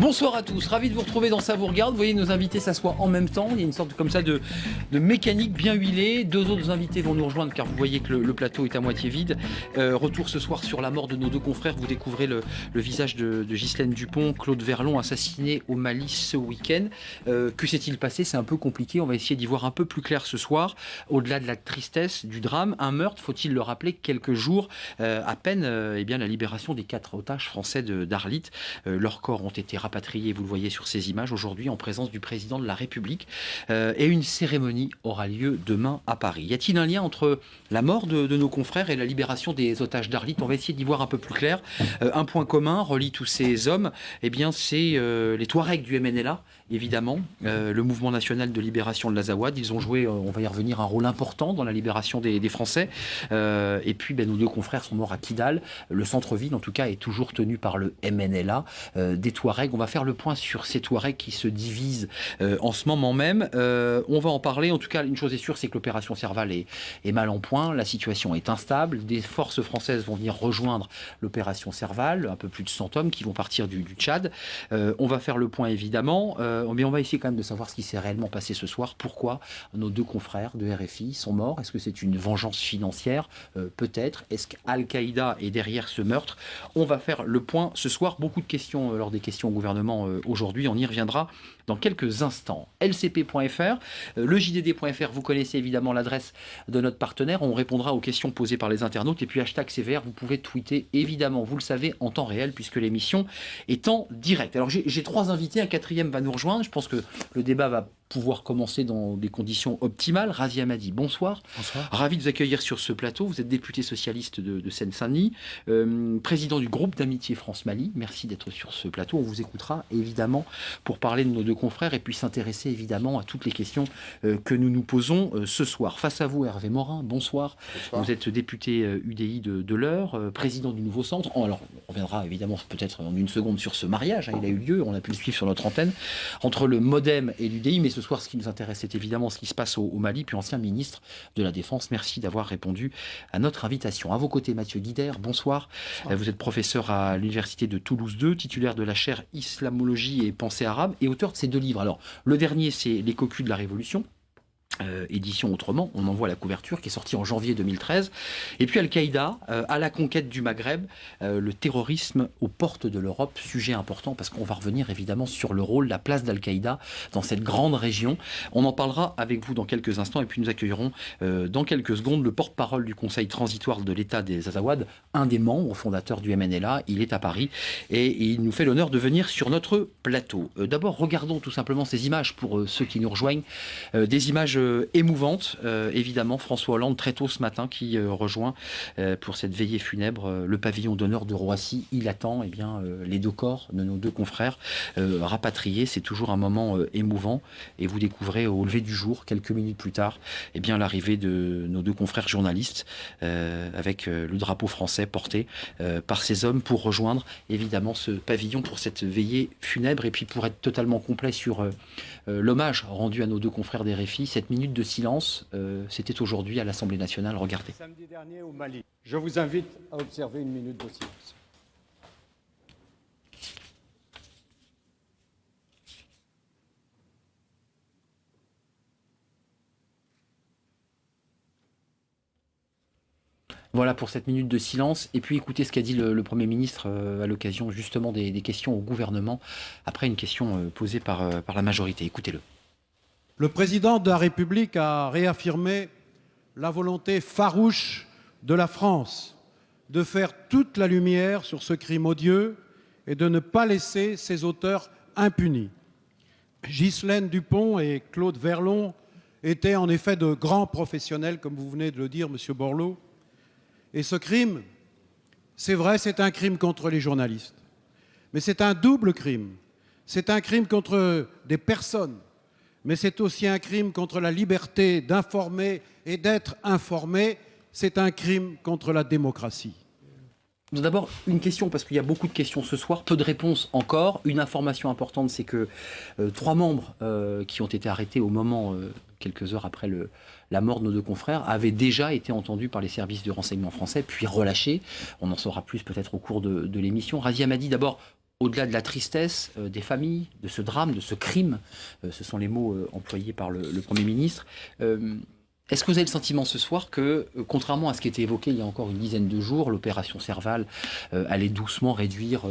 Bonsoir à tous, ravi de vous retrouver dans Ça vous regarde. Vous voyez, nos invités s'assoient en même temps. Il y a une sorte comme ça de mécanique bien huilée. Deux autres invités vont nous rejoindre car vous voyez que le plateau est à moitié vide. Retour ce soir sur la mort de nos deux confrères. Vous découvrez le visage de Ghislaine Dupont, Claude Verlon, assassiné au Mali ce week-end. Que s'est-il passé? C'est un peu compliqué. On va essayer d'y voir un peu plus clair ce soir. Au-delà de la tristesse, du drame, un meurtre, faut-il le rappeler, quelques jours à peine la libération des 4 otages français d'Arlit. Leurs corps ont été rapatriés, vous le voyez sur ces images, aujourd'hui en présence du président de la République. Et une cérémonie aura lieu demain à Paris. Y a-t-il un lien entre la mort de nos confrères et la libération des otages d'Arlit? On va essayer d'y voir un peu plus clair. Un point commun relie tous ces hommes, eh bien c'est les Touaregs du MNLA, évidemment, le mouvement national de libération de l'Azawad. Ils ont joué, on va y revenir, un rôle important dans la libération des Français. Et puis nos deux confrères sont morts à Kidal. Le centre-ville, en tout cas, est toujours tenu par le MNLA. Des Touaregs, on va faire le point sur ces Touaregs qui se divisent en ce moment même. On va en parler. En tout cas, une chose est sûre, c'est que l'opération Serval est mal en point. La situation est instable. Des forces françaises vont venir rejoindre l'opération Serval, un peu plus de 100 hommes qui vont partir du Tchad. On va faire le point, évidemment, mais on va essayer quand même de savoir ce qui s'est réellement passé ce soir. Pourquoi nos deux confrères de RFI sont morts? Est-ce que c'est une vengeance financière? Peut-être. Est-ce qu'Al-Qaïda est derrière ce meurtre? On va faire le point ce soir. Beaucoup de questions lors des questions au gouvernement aujourd'hui. On y reviendra dans quelques instants. lcp.fr, le JDD.fr, vous connaissez évidemment l'adresse de notre partenaire. On répondra aux questions posées par les internautes. Et puis #CVR, vous pouvez tweeter, évidemment, vous le savez, en temps réel, puisque l'émission est en direct. Alors j'ai 3 invités, un 4e va nous rejoindre. Je pense que le débat va pouvoir commencer dans des conditions optimales. Razia Madi, bonsoir. Bonsoir. Ravi de vous accueillir sur ce plateau. Vous êtes député socialiste de Seine-Saint-Denis, président du groupe d'amitié France-Mali. Merci d'être sur ce plateau. On vous écoutera évidemment pour parler de nos deux confrères et puis s'intéresser évidemment à toutes les questions que nous nous posons ce soir. Face à vous, Hervé Morin, bonsoir. Bonsoir. Vous êtes député UDI de l'Eure, président du nouveau centre. Alors, on reviendra évidemment peut-être en une seconde sur ce mariage. Il a eu lieu, on a pu le suivre sur notre antenne, entre le MoDem et l'UDI. Mais ce soir, ce qui nous intéresse, c'est évidemment ce qui se passe au Mali, puis ancien ministre de la Défense. Merci d'avoir répondu à notre invitation. À vos côtés, Mathieu Guidère, bonsoir. Vous êtes professeur à l'université de Toulouse 2, titulaire de la chaire Islamologie et pensée arabe et auteur de ces 2 livres. Alors, le dernier, c'est Les cocus de la Révolution. Édition Autrement, on en voit la couverture, qui est sortie en janvier 2013. Et puis Al-Qaïda, à la conquête du Maghreb, le terrorisme aux portes de l'Europe, sujet important parce qu'on va revenir évidemment sur le rôle, la place d'Al-Qaïda dans cette grande région. On en parlera avec vous dans quelques instants et puis nous accueillerons dans quelques secondes le porte-parole du Conseil transitoire de l'État des Azawad, un des membres fondateurs du MNLA. Il est à Paris et il nous fait l'honneur de venir sur notre plateau. D'abord, regardons tout simplement ces images pour ceux qui nous rejoignent, des images émouvante, évidemment. François Hollande, très tôt ce matin, qui rejoint pour cette veillée funèbre le pavillon d'honneur de Roissy. Il attend les 2 corps de nos 2 confrères rapatriés. C'est toujours un moment émouvant. Et vous découvrez au lever du jour, quelques minutes plus tard, l'arrivée de nos 2 confrères journalistes avec le drapeau français porté par ces hommes pour rejoindre évidemment ce pavillon pour cette veillée funèbre. Et puis pour être totalement complet sur l'hommage rendu à nos 2 confrères des RFI, cette minute de silence, c'était aujourd'hui à l'Assemblée nationale. Regardez. Samedi dernier au Mali. Je vous invite à observer une minute de silence. Voilà pour cette minute de silence. Et puis écoutez ce qu'a dit le Premier ministre à l'occasion justement des questions au gouvernement, après une question posée par la majorité. Écoutez-le. Le président de la République a réaffirmé la volonté farouche de la France de faire toute la lumière sur ce crime odieux et de ne pas laisser ses auteurs impunis. Ghislaine Dupont et Claude Verlon étaient en effet de grands professionnels, comme vous venez de le dire, Monsieur Borloo. Et ce crime, c'est vrai, c'est un crime contre les journalistes. Mais c'est un double crime. C'est un crime contre des personnes. Mais c'est aussi un crime contre la liberté d'informer et d'être informé. C'est un crime contre la démocratie. D'abord, une question, parce qu'il y a beaucoup de questions ce soir, peu de réponses encore. Une information importante, c'est que 3 membres qui ont été arrêtés au moment, quelques heures après la mort de nos 2 confrères, avaient déjà été entendus par les services de renseignement français, puis relâchés. On en saura plus peut-être au cours de l'émission. Razia Madi, d'abord, au-delà de la tristesse des familles, de ce drame, de ce crime, ce sont les mots employés par le Premier ministre, est-ce que vous avez le sentiment ce soir que, contrairement à ce qui était évoqué il y a encore une dizaine de jours, l'opération Serval allait doucement réduire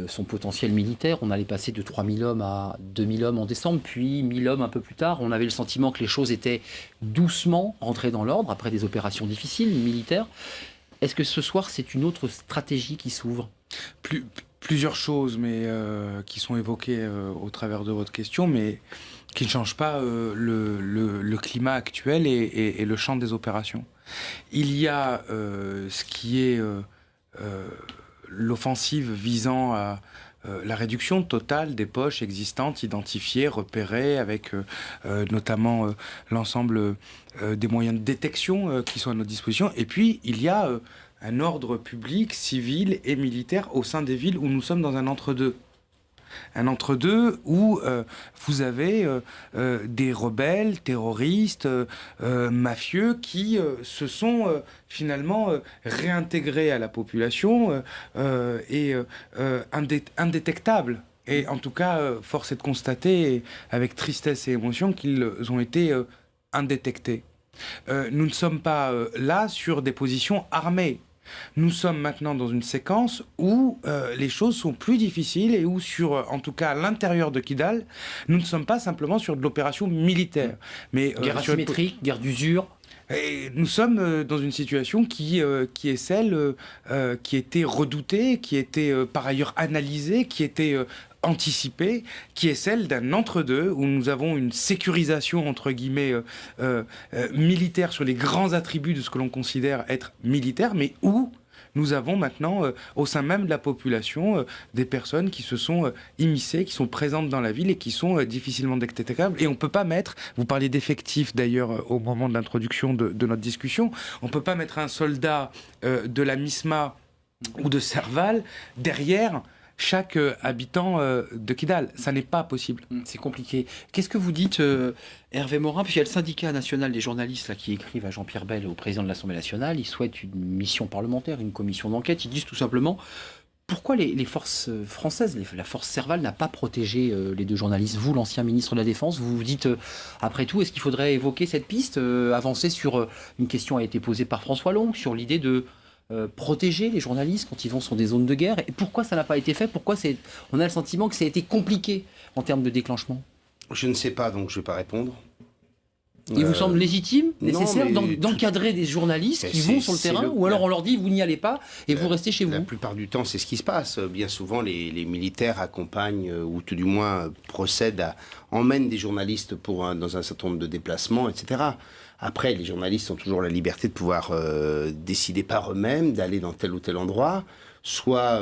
son potentiel militaire? On allait passer de 3000 hommes à 2000 hommes en décembre, puis 1000 hommes un peu plus tard. On avait le sentiment que les choses étaient doucement rentrées dans l'ordre après des opérations difficiles, militaires. Est-ce que ce soir, c'est une autre stratégie qui s'ouvre? Plusieurs choses mais, qui sont évoquées au travers de votre question, mais qui ne changent pas le climat actuel et le champ des opérations. Il y a ce qui est l'offensive visant à la réduction totale des poches existantes, identifiées, repérées, avec notamment l'ensemble des moyens de détection qui sont à notre disposition. Et puis, il y a un ordre public, civil et militaire au sein des villes où nous sommes dans un entre-deux. Un entre-deux où vous avez des rebelles, terroristes, mafieux qui se sont finalement réintégrés à la population et indétectables. Et en tout cas, force est de constater, avec tristesse et émotion, qu'ils ont été indétectés. Nous ne sommes pas là sur des positions armées. Nous sommes maintenant dans une séquence où les choses sont plus difficiles et où, en tout cas à l'intérieur de Kidal, nous ne sommes pas simplement sur de l'opération militaire. Mais, guerre asymétrique, guerre d'usure. Et nous sommes dans une situation qui est celle qui était redoutée, qui était par ailleurs analysée, qui était anticipée, qui est celle d'un entre-deux où nous avons une sécurisation entre guillemets militaire sur les grands attributs de ce que l'on considère être militaire, mais où nous avons maintenant, au sein même de la population, des personnes qui se sont immiscées, qui sont présentes dans la ville et qui sont difficilement détectables. Et on ne peut pas mettre, vous parliez d'effectifs d'ailleurs au moment de l'introduction de notre discussion, on ne peut pas mettre un soldat de la MISMA ou de Serval derrière chaque habitant de Kidal. Ça n'est pas possible. C'est compliqué. Qu'est-ce que vous dites, Hervé Morin? Puis il y a le syndicat national des journalistes là, qui écrivent à Jean-Pierre Bel, au président de l'Assemblée nationale. Ils souhaitent une mission parlementaire, une commission d'enquête. Ils disent tout simplement pourquoi les forces françaises, la force Serval n'a pas protégé les deux journalistes. Vous, l'ancien ministre de la Défense, vous vous dites, après tout, est-ce qu'il faudrait évoquer cette piste, avancer sur une question a été posée par François Long, sur l'idée de protéger les journalistes quand ils vont sur des zones de guerre? Et pourquoi ça n'a pas été fait? Pourquoi on a le sentiment que ça a été compliqué en termes de déclenchement? Je ne sais pas, donc je ne vais pas répondre. Il vous semble légitime, nécessaire non, d'encadrer des journalistes qui vont sur le terrain, ou alors on leur dit vous n'y allez pas et vous restez chez vous? La plupart du temps, c'est ce qui se passe. Bien souvent, les militaires accompagnent, ou tout du moins emmènent des journalistes dans un certain nombre de déplacements, etc. Après, les journalistes ont toujours la liberté de pouvoir décider par eux-mêmes d'aller dans tel ou tel endroit, soit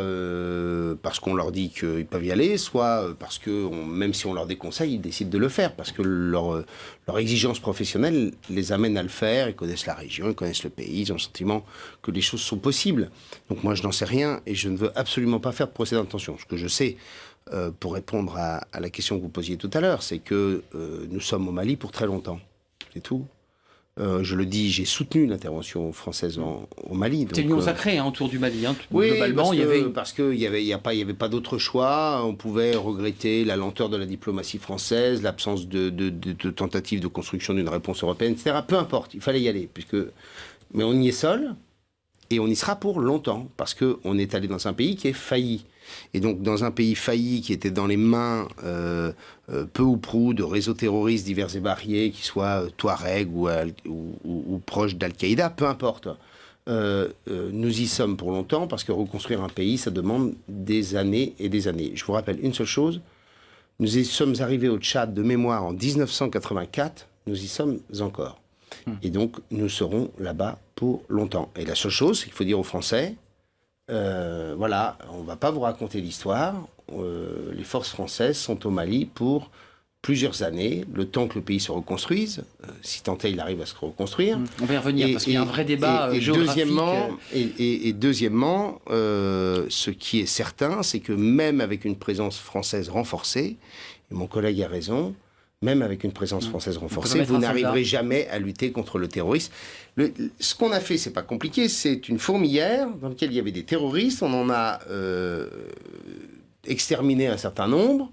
parce qu'on leur dit qu'ils peuvent y aller, soit parce que, même si on leur déconseille, ils décident de le faire, parce que leur exigence professionnelle les amène à le faire, ils connaissent la région, ils connaissent le pays, ils ont le sentiment que les choses sont possibles. Donc moi, je n'en sais rien, et je ne veux absolument pas faire de procès d'intention. Ce que je sais, pour répondre à la question que vous posiez tout à l'heure, c'est que nous sommes au Mali pour très longtemps. C'est tout. Je le dis, j'ai soutenu l'intervention française au Mali. C'est une union sacrée autour du Mali. Oui, globalement, parce qu'il n'y avait pas d'autre choix. On pouvait regretter la lenteur de la diplomatie française, l'absence de tentatives de construction d'une réponse européenne, etc. Peu importe, il fallait y aller. Mais on y est seul et on y sera pour longtemps parce qu'on est allé dans un pays qui est failli. Et donc, dans un pays failli qui était dans les mains, peu ou prou, de réseaux terroristes divers et variés, qui soient Touareg ou proches d'Al-Qaïda, peu importe. Nous y sommes pour longtemps, parce que reconstruire un pays, ça demande des années et des années. Je vous rappelle une seule chose, nous y sommes arrivés au Tchad de mémoire en 1984, nous y sommes encore. Et donc, nous serons là-bas pour longtemps. Et la seule chose, c'est qu'il faut dire aux Français, voilà, on ne va pas vous raconter l'histoire. Les forces françaises sont au Mali pour plusieurs années, le temps que le pays se reconstruise, si tant est il arrive à se reconstruire. On va y revenir, parce qu'il y a un vrai débat géographique. Deuxièmement, ce qui est certain, c'est que même avec une présence française renforcée, et mon collègue a raison, même avec une présence française renforcée, vous n'arriverez jamais à lutter contre le terrorisme. Ce qu'on a fait, c'est pas compliqué, c'est une fourmilière dans laquelle il y avait des terroristes, on en a exterminé un certain nombre.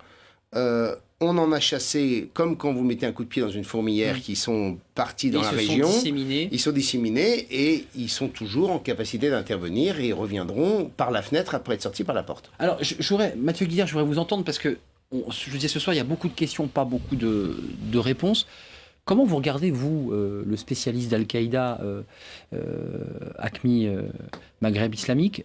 On en a chassé, comme quand vous mettez un coup de pied dans une fourmilière, qui sont partis dans la région. Ils sont disséminés et ils sont toujours en capacité d'intervenir et ils reviendront par la fenêtre après être sortis par la porte. Alors, Mathieu Guillard, je voudrais vous entendre parce que, je disais ce soir, il y a beaucoup de questions, pas beaucoup de réponses. Comment vous regardez, vous, le spécialiste d'Al-Qaïda, ACMI, Maghreb islamique,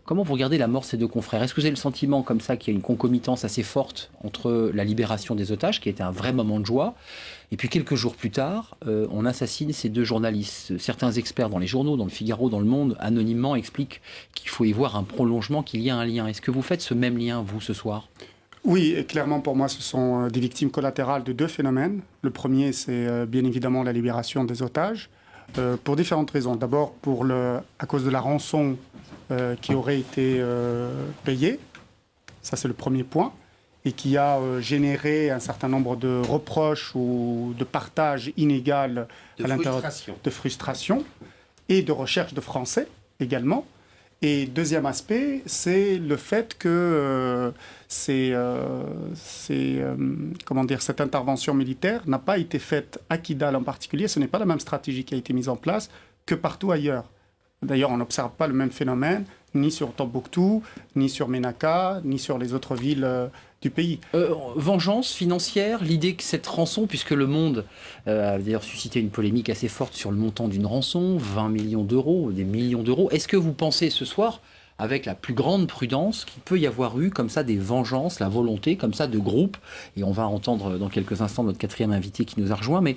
comment vous regardez la mort de ces deux confrères? Est-ce que vous avez le sentiment comme ça qu'il y a une concomitance assez forte entre la libération des otages, qui a été un vrai moment de joie, et puis quelques jours plus tard, on assassine ces deux journalistes? Certains experts dans les journaux, dans le Figaro, dans le Monde, anonymement expliquent qu'il faut y voir un prolongement, qu'il y a un lien. Est-ce que vous faites ce même lien, vous, ce soir? Oui, et clairement pour moi, ce sont des victimes collatérales de deux phénomènes. Le premier, c'est bien évidemment la libération des otages, pour différentes raisons. D'abord, à cause de la rançon qui aurait été payée, ça c'est le premier point, et qui a généré un certain nombre de reproches ou de partage inégal de frustration et de recherche de français également. Et deuxième aspect, c'est le fait que cette intervention militaire n'a pas été faite à Kidal en particulier. Ce n'est pas la même stratégie qui a été mise en place que partout ailleurs. D'ailleurs, on n'observe pas le même phénomène, ni sur Tombouctou, ni sur Ménaka, ni sur les autres villes du pays. Vengeance financière, l'idée que cette rançon, puisque Le Monde a d'ailleurs suscité une polémique assez forte sur le montant d'une rançon, 20 millions d'euros, des millions d'euros. Est-ce que vous pensez ce soir, avec la plus grande prudence, qu'il peut y avoir eu comme ça des vengeances, la volonté comme ça de groupes, et on va entendre dans quelques instants notre quatrième invité qui nous a rejoint, mais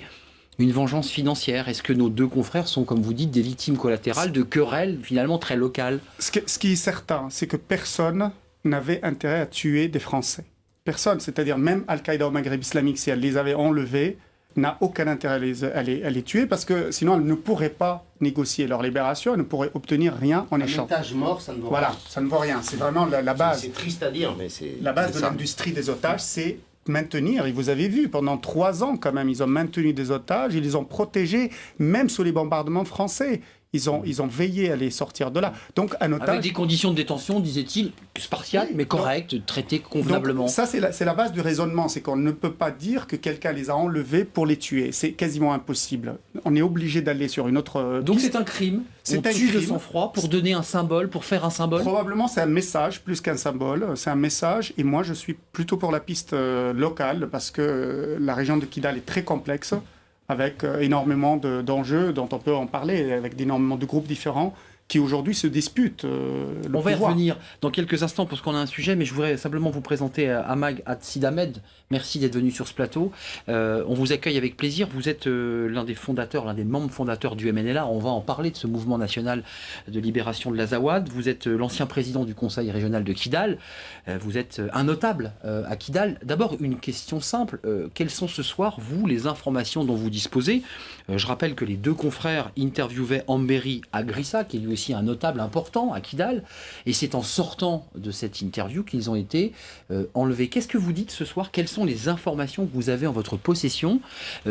une vengeance financière? Est-ce que nos deux confrères sont, comme vous dites, des victimes collatérales de querelles finalement très locales? Ce qui est certain, c'est que personne n'avait intérêt à tuer des Français. Personne, c'est-à-dire même Al-Qaïda au Maghreb islamique, si elle les avait enlevés, n'a aucun intérêt à les tuer, parce que sinon elle ne pourrait pas négocier leur libération, elle ne pourrait obtenir rien en échange. Un otage mort, ça ne vaut rien. Voilà, ça ne vaut rien. C'est vraiment la base. C'est triste à dire, mais c'est... La base de l'industrie des otages, c'est maintenir, et vous avez vu, pendant 3 ans quand même, ils ont maintenu des otages, ils les ont protégés, même sous les bombardements français. Ils ont veillé à les sortir de là. Donc, un otage... Avec des conditions de détention, disait-il, spartiates, mais correctes, traitées convenablement. Donc, ça, c'est la base du raisonnement. C'est qu'on ne peut pas dire que quelqu'un les a enlevés pour les tuer. C'est quasiment impossible. On est obligé d'aller sur une autre... Donc, c'est un crime. On tue de sang-froid pour donner un symbole, pour faire un symbole. Probablement, c'est un message plus qu'un symbole. C'est un message. Et moi, je suis plutôt pour la piste locale, parce que la région de Kidal est très complexe, avec énormément d'enjeux dont on peut en parler, avec énormément de groupes différents qui aujourd'hui se disputent le pouvoir. On va y revenir dans quelques instants parce qu'on a un sujet, mais je voudrais simplement vous présenter Amag Sid Ahmed. Merci d'être venu sur ce plateau. On vous accueille avec plaisir. Vous êtes l'un des membres fondateurs du MNLA. On va en parler de ce mouvement national de libération de l'Azawad. Vous êtes l'ancien président du conseil régional de Kidal. Vous êtes un notable à Kidal. D'abord, une question simple. Quelles sont ce soir, vous, les informations dont vous disposez? Je rappelle que les deux confrères interviewaient Amberi Agrissa, qui est lui aussi un notable important à Kidal. Et c'est en sortant de cette interview qu'ils ont été enlevés. Qu'est-ce que vous dites ce soir? Quelles sont les informations que vous avez en votre possession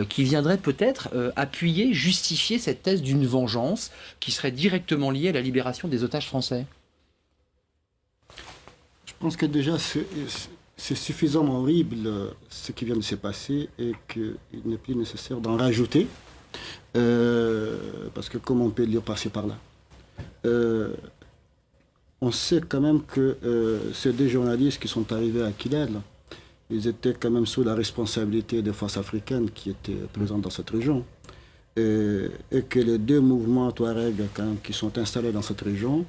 qui viendraient peut-être appuyer, justifier cette thèse d'une vengeance qui serait directement liée à la libération des otages français? Je pense que déjà c'est suffisamment horrible ce qui vient de se passer et qu'il n'est plus nécessaire d'en rajouter parce que comment on peut le passer par là? On sait quand même que ces deux journalistes qui sont arrivés à Kidal, ils étaient quand même sous la responsabilité des forces africaines qui étaient présentes dans cette région. Et que les deux mouvements Touareg quand même, qui sont installés dans cette région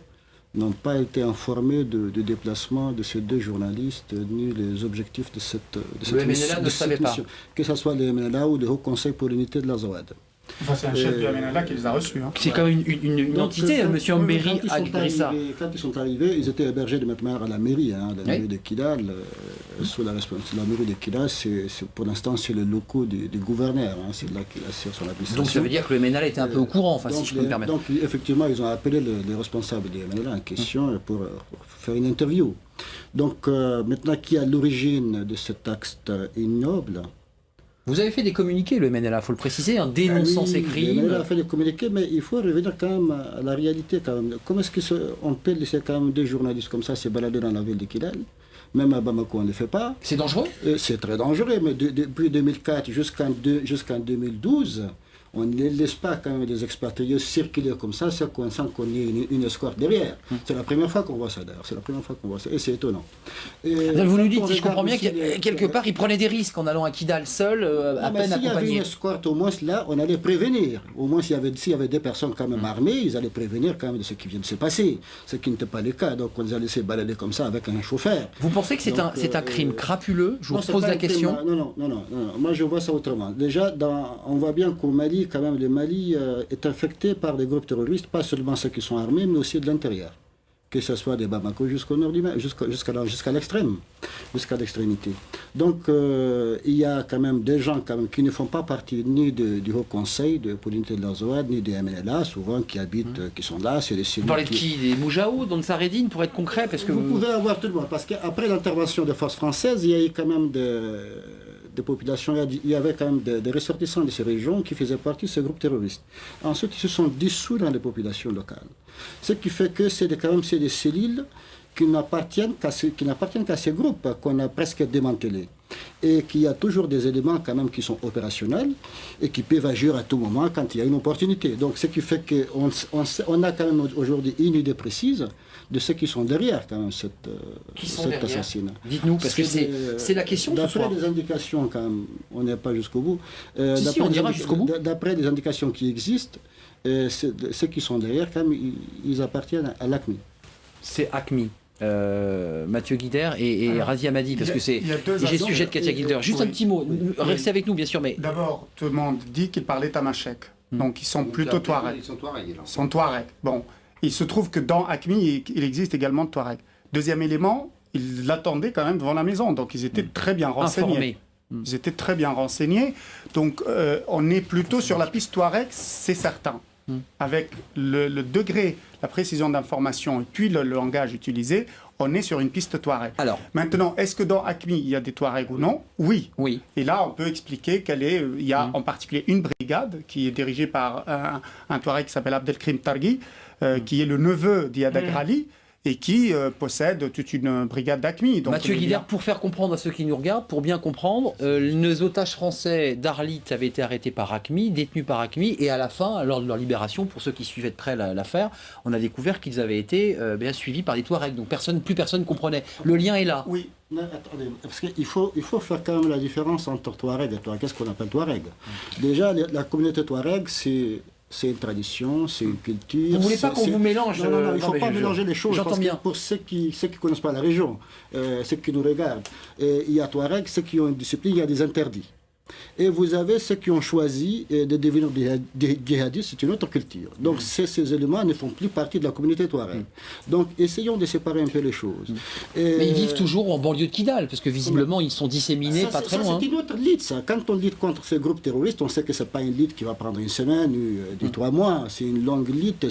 n'ont pas été informés du déplacement de ces deux journalistes, ni les objectifs de cette MNLA ne savait pas. mission. Que ce soit le MNLA ou le Haut Conseil pour l'unité de l'Azawad. Enfin, c'est un chef de MNLA qui les a reçus. Hein. C'est quand même une entité, M. Amberi Agrissa. Quand ils sont arrivés, ils étaient hébergés de même manière à la mairie, la mairie de Kidal. Sous la responsabilité de la mairie de Kidal, pour l'instant, c'est le locaux du gouverneur. C'est là qu'il assure son administration. Donc ça veut dire que le MNLA était un peu au courant, si je peux me permettre. Donc effectivement, ils ont appelé les responsables du MNLA en question pour faire une interview. Donc maintenant, qui est à l'origine de cet acte ignoble? Vous avez fait des communiqués, le MNLA, il faut le préciser, dénonçant ces crimes. Le MNLA a fait des communiqués, mais il faut revenir quand même à la réalité. Quand même. Comment est-ce qu'on peut laisser quand même deux journalistes comme ça se balader dans la ville de Kidal? Même à Bamako, on ne le fait pas. C'est dangereux? C'est très dangereux, mais depuis 2004 jusqu'en 2012, on ne laisse pas quand même des expatriés circuler comme ça, c'est qu'on sent qu'on ait une escorte derrière. C'est la première fois qu'on voit ça d'ailleurs, c'est la première fois qu'on voit ça, et c'est étonnant. Vous nous dites, si je comprends bien, que quelque part, ils prenaient des risques en allant à Kidal seul, à peine s'il y avait accompagné. une escorte, au moins là, on allait prévenir. Au moins, s'il y avait des personnes quand même armées, ils allaient prévenir quand même de ce qui vient de se passer, ce qui n'était pas le cas. Donc on les a laissés balader comme ça avec un chauffeur. Vous pensez que c'est un crime crapuleux? Je vous pose la question. Non, moi je vois ça autrement. Déjà, on voit bien qu'au Mali, quand même, le Mali est infecté par des groupes terroristes, pas seulement ceux qui sont armés, mais aussi de l'intérieur. Que ce soit de Bamako jusqu'au nord du Mali, jusqu'à l'extrême, jusqu'à l'extrémité. Donc, il y a quand même des gens quand même, qui ne font pas partie ni du Haut Conseil pour l'unité de la ZOAD, ni des MNLA, souvent qui habitent, qui sont là. C'est les Vous parlez de qui? Des Moujaou, d'Ansar-Eddine, pour être concret, parce que vous pouvez avoir tout le monde, parce qu'après l'intervention des forces françaises, il y a eu quand même des populations, il y avait quand même des ressortissants de ces régions qui faisaient partie de ces groupes terroristes. Ensuite, ils se sont dissous dans les populations locales. Ce qui fait que c'est quand même des cellules qui n'appartiennent qu'à ces groupes qu'on a presque démantelés. Et qu'il y a toujours des éléments quand même qui sont opérationnels et qui peuvent agir à tout moment quand il y a une opportunité. Donc ce qui fait qu'on a quand même aujourd'hui une idée précise de ceux qui sont derrière quand même cet assassinat. Dites-nous, parce que c'est la question ce soir. D'après les indications, quand même, on n'est pas jusqu'au bout. Si, on ira jusqu'au bout. D'après les indications qui existent, ceux qui sont derrière, quand même, ils appartiennent à l'ACMI. C'est ACMI. Mathieu Guider et Razi Hamadi, parce que j'ai le sujet de Katia Guilder. Juste un petit mot, restez avec nous bien sûr, mais... D'abord, tout le monde dit qu'ils parlaient tamashek, donc ils sont plutôt Touareg. Ils sont Touareg. Bon, il se trouve que dans ACMI, il existe également Touareg. Deuxième élément, ils l'attendaient quand même devant la maison, donc ils étaient très bien renseignés. Informés. Ils étaient très bien renseignés, donc on est plutôt sur la piste Touareg, c'est certain. Avec le degré, la précision d'information et puis le langage utilisé, on est sur une piste Touareg. Alors, maintenant, est-ce que dans ACMI, il y a des Touaregs ou non? Oui. Et là, on peut expliquer il y a en particulier une brigade qui est dirigée par un Touareg qui s'appelle Abdelkrim Targhi, qui est le neveu d'Iyad Agrali, et qui possède toute une brigade d'ACMI. Mathieu Guider, pour faire comprendre à ceux qui nous regardent, pour bien comprendre, nos otages français d'Arlit avaient été arrêtés par ACMI, détenus par ACMI, et à la fin, lors de leur libération, pour ceux qui suivaient de près l'affaire, on a découvert qu'ils avaient été suivis par des Touaregs. Donc plus personne ne comprenait. Le lien est là. Oui. Non, attendez, parce qu'il faut faire quand même la différence entre Touareg et Touareg. Qu'est-ce qu'on appelle Touareg? Déjà, la communauté Touareg, c'est une tradition, c'est une culture. Vous ne voulez pas qu'on vous mélange? Non, il ne faut pas mélanger les choses. J'entends bien. Pour ceux qui ne connaissent pas la région, ceux qui nous regardent, il y a Touareg, ceux qui ont une discipline, il y a des interdits. Et vous avez ceux qui ont choisi de devenir des djihadistes, c'est une autre culture. Donc ces éléments ne font plus partie de la communauté Touareg. Donc essayons de séparer un peu les choses. Mais ils vivent toujours en banlieue de Kidal, parce que visiblement ils sont disséminés pas très loin. C'est une autre lutte, ça. Quand on lutte contre ces groupes terroristes, on sait que ce n'est pas une lutte qui va prendre une semaine ou 3 mois. C'est une longue lutte,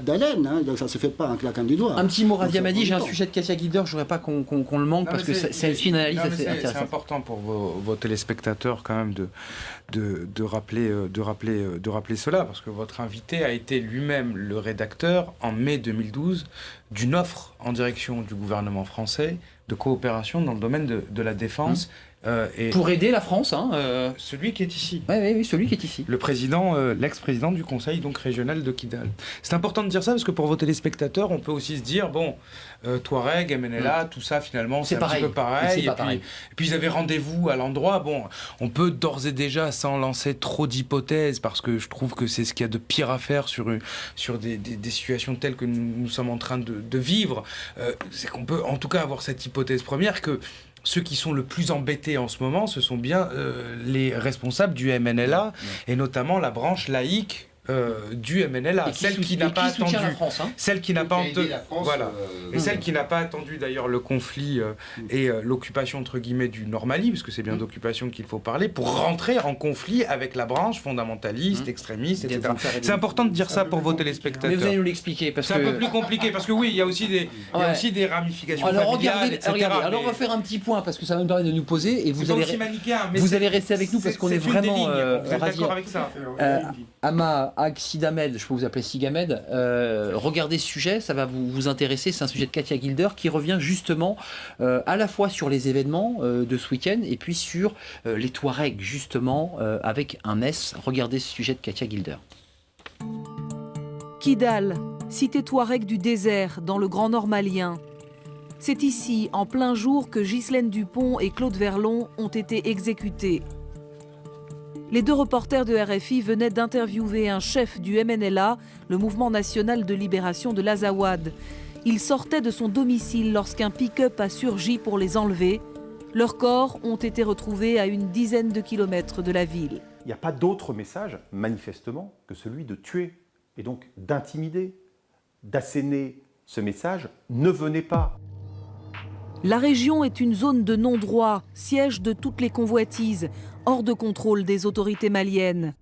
d'haleine. Hein. Donc ça ne se fait pas en claquant du doigt. Un petit mot, Razi Hamadi, j'ai un sujet de Katia Guilder, je ne voudrais pas qu'on le manque, parce que c'est une analyse assez intéressante. C'est important pour vos téléspectateurs quand même de rappeler cela, parce que votre invité a été lui-même le rédacteur en mai 2012 d'une offre en direction du gouvernement français de coopération dans le domaine de la défense. Pour aider la France, celui qui est ici. Oui, celui qui est ici. Le président, l'ex-président du conseil donc régional de Kidal. C'est important de dire ça parce que pour vos téléspectateurs, on peut aussi se dire Touareg, MNLA, tout ça finalement c'est un petit peu pareil. Et puis ils avaient rendez-vous à l'endroit. Bon, on peut d'ores et déjà, sans lancer trop d'hypothèses, parce que je trouve que c'est ce qu'il y a de pire à faire sur des situations telles que nous sommes en train de vivre. C'est qu'on peut en tout cas avoir cette hypothèse première que ceux qui sont le plus embêtés en ce moment, ce sont bien les responsables du MNLA, et notamment la branche laïque du MNLA, celle qui n'a pas attendu, celle qui n'a pas celle qui n'a pas attendu d'ailleurs le conflit et l'occupation entre guillemets du Nord-Mali, parce que c'est bien d'occupation qu'il faut parler, pour rentrer en conflit avec la branche fondamentaliste, extrémiste, etc. C'est important de dire ça pour vos téléspectateurs. Mais vous allez nous l'expliquer, parce que c'est un peu plus compliqué, parce que oui, il y a aussi des ramifications familiales, etc. Alors on va faire un petit point, parce que ça va me permettre de nous poser, et vous allez rester avec nous, parce qu'on est vraiment d'accord avec ça. Ag Sidamed, je peux vous appeler Sigamed, regardez ce sujet, ça va vous intéresser. C'est un sujet de Katia Gilder qui revient justement à la fois sur les événements de ce week-end et puis sur les Touaregs, justement, avec un S. Regardez ce sujet de Katia Gilder. Kidal, cité Touareg du désert, dans le Grand Nord malien. C'est ici, en plein jour, que Ghislaine Dupont et Claude Verlon ont été exécutés. Les deux reporters de RFI venaient d'interviewer un chef du MNLA, le Mouvement national de libération de l'Azawad. Il sortait de son domicile lorsqu'un pick-up a surgi pour les enlever. Leurs corps ont été retrouvés à une dizaine de kilomètres de la ville. Il n'y a pas d'autre message, manifestement, que celui de tuer et donc d'intimider, d'asséner ce message « ne venez pas ». La région est une zone de non-droit, siège de toutes les convoitises, hors de contrôle des autorités maliennes.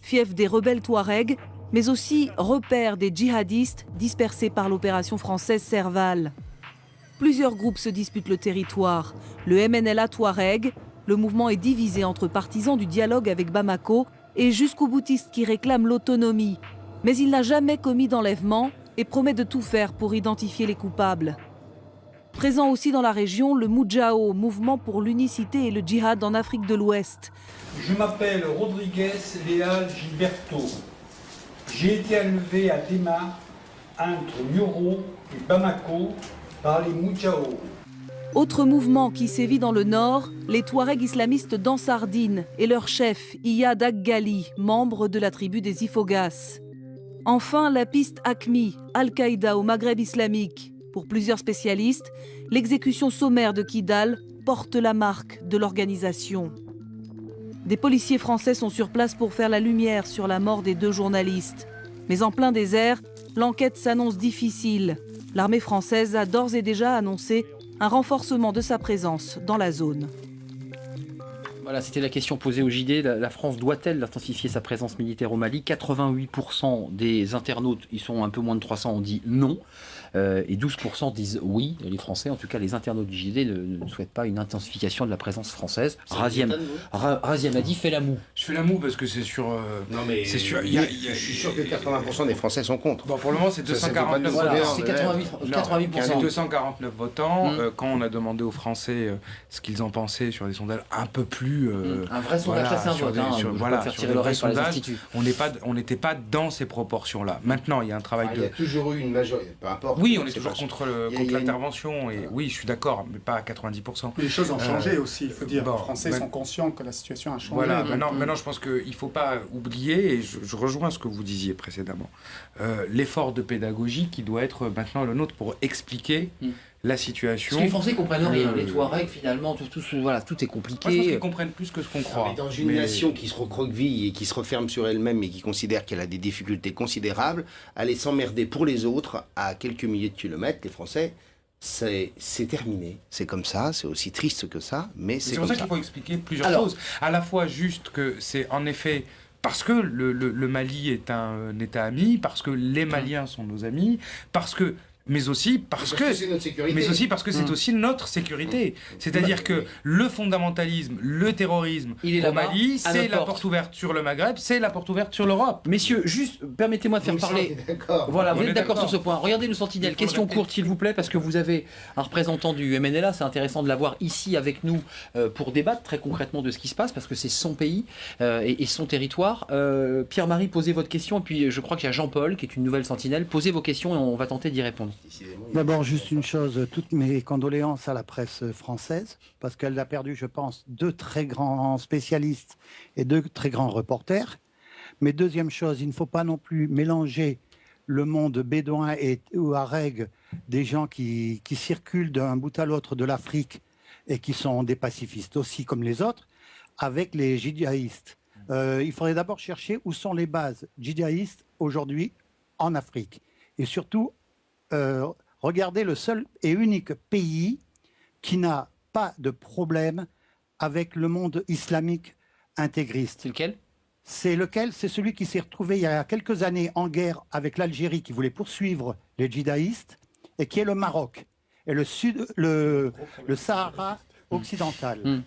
Fief des rebelles Touaregs, mais aussi repère des djihadistes dispersés par l'opération française Serval. Plusieurs groupes se disputent le territoire. Le MNLA Touareg, le mouvement est divisé entre partisans du dialogue avec Bamako et jusqu'aux boutistes qui réclament l'autonomie. Mais il n'a jamais commis d'enlèvement et promet de tout faire pour identifier les coupables. Présent aussi dans la région, le Moudjao, mouvement pour l'unicité et le djihad en Afrique de l'Ouest. Je m'appelle Rodriguez Leal Gilberto. J'ai été élevé à Tema, entre Nioro et Bamako, par les Moudjao. Autre mouvement qui sévit dans le nord, les Touaregs islamistes d'Ansardine et leur chef, Iyad Ag-Ghali, membre de la tribu des Ifogas. Enfin, la piste AQMI, Al-Qaïda au Maghreb islamique. Pour plusieurs spécialistes, l'exécution sommaire de Kidal porte la marque de l'organisation. Des policiers français sont sur place pour faire la lumière sur la mort des deux journalistes. Mais en plein désert, l'enquête s'annonce difficile. L'armée française a d'ores et déjà annoncé un renforcement de sa présence dans la zone. Voilà, c'était la question posée au JD. La France doit-elle intensifier sa présence militaire au Mali ? 88% des internautes, ils sont un peu moins de 300, ont dit non. Et 12% disent oui. Les Français, en tout cas les internautes du JD, ne souhaitent pas une intensification de la présence française. Raziem a dit fais la moue. Je fais la moue parce que c'est sur... Non mais c'est sûr, je suis sûr que 80% des Français sont contre. Bon, pour le moment, c'est 249 Voilà, votants. C'est 88%. C'est 249 votants. Quand on a demandé aux Français ce qu'ils en pensaient sur des sondages un peu plus... un vrai sondage, ça c'est un vote. Faire tirer le reste par les instituts. On n'était pas dans ces proportions-là. Maintenant, il y a un travail Il y a toujours eu une majorité, peu importe. Oui, on est toujours contre l'intervention. Et oui, je suis d'accord, mais pas à 90%. Les choses ont changé aussi, il faut dire. Bon, les Français sont conscients que la situation a changé. Voilà, maintenant, je pense qu'il ne faut pas oublier, et je rejoins ce que vous disiez précédemment, l'effort de pédagogie qui doit être maintenant le nôtre pour expliquer la situation. Parce que les Français comprennent rien. Les Touaregs, finalement, tout est compliqué. Moi, je pense qu'ils comprennent plus que ce qu'on croit. Mais dans une nation qui se recroqueville et qui se referme sur elle-même et qui considère qu'elle a des difficultés considérables, aller s'emmerder pour les autres à quelques milliers de kilomètres, les Français, c'est terminé. C'est comme ça, c'est aussi triste que ça, mais c'est comme ça. C'est pour ça qu'il faut expliquer plusieurs choses. À la fois juste que c'est en effet... Parce que le Mali est un État ami, parce que les Maliens sont nos amis, mais aussi parce que c'est notre sécurité. Mais aussi parce que c'est aussi notre sécurité. C'est-à-dire que le fondamentalisme, le terrorisme au Mali, c'est la porte ouverte sur le Maghreb, c'est la porte ouverte sur l'Europe. Messieurs, juste permettez-moi de faire parler. Voilà, vous êtes d'accord sur ce point. Regardez le Sentinelle. Question courte, s'il vous plaît, parce que vous avez un représentant du MNLA. C'est intéressant de l'avoir ici avec nous pour débattre très concrètement de ce qui se passe, parce que c'est son pays et son territoire. Pierre-Marie, posez votre question. Et puis, je crois qu'il y a Jean-Paul, qui est une nouvelle Sentinelle. Posez vos questions et on va tenter d'y répondre. D'abord, juste une chose, toutes mes condoléances à la presse française, parce qu'elle a perdu, je pense, 2 très grands spécialistes et 2 très grands reporters. Mais deuxième chose, il ne faut pas non plus mélanger le monde bédouin et touareg, des gens qui circulent d'un bout à l'autre de l'Afrique et qui sont des pacifistes aussi comme les autres, avec les djihadistes. Il faudrait d'abord chercher où sont les bases djihadistes aujourd'hui en Afrique. Et surtout, regardez le seul et unique pays qui n'a pas de problème avec le monde islamique intégriste. C'est lequel ? C'est celui qui s'est retrouvé il y a quelques années en guerre avec l'Algérie, qui voulait poursuivre les djihadistes, et qui est le Maroc et le Sahara occidental.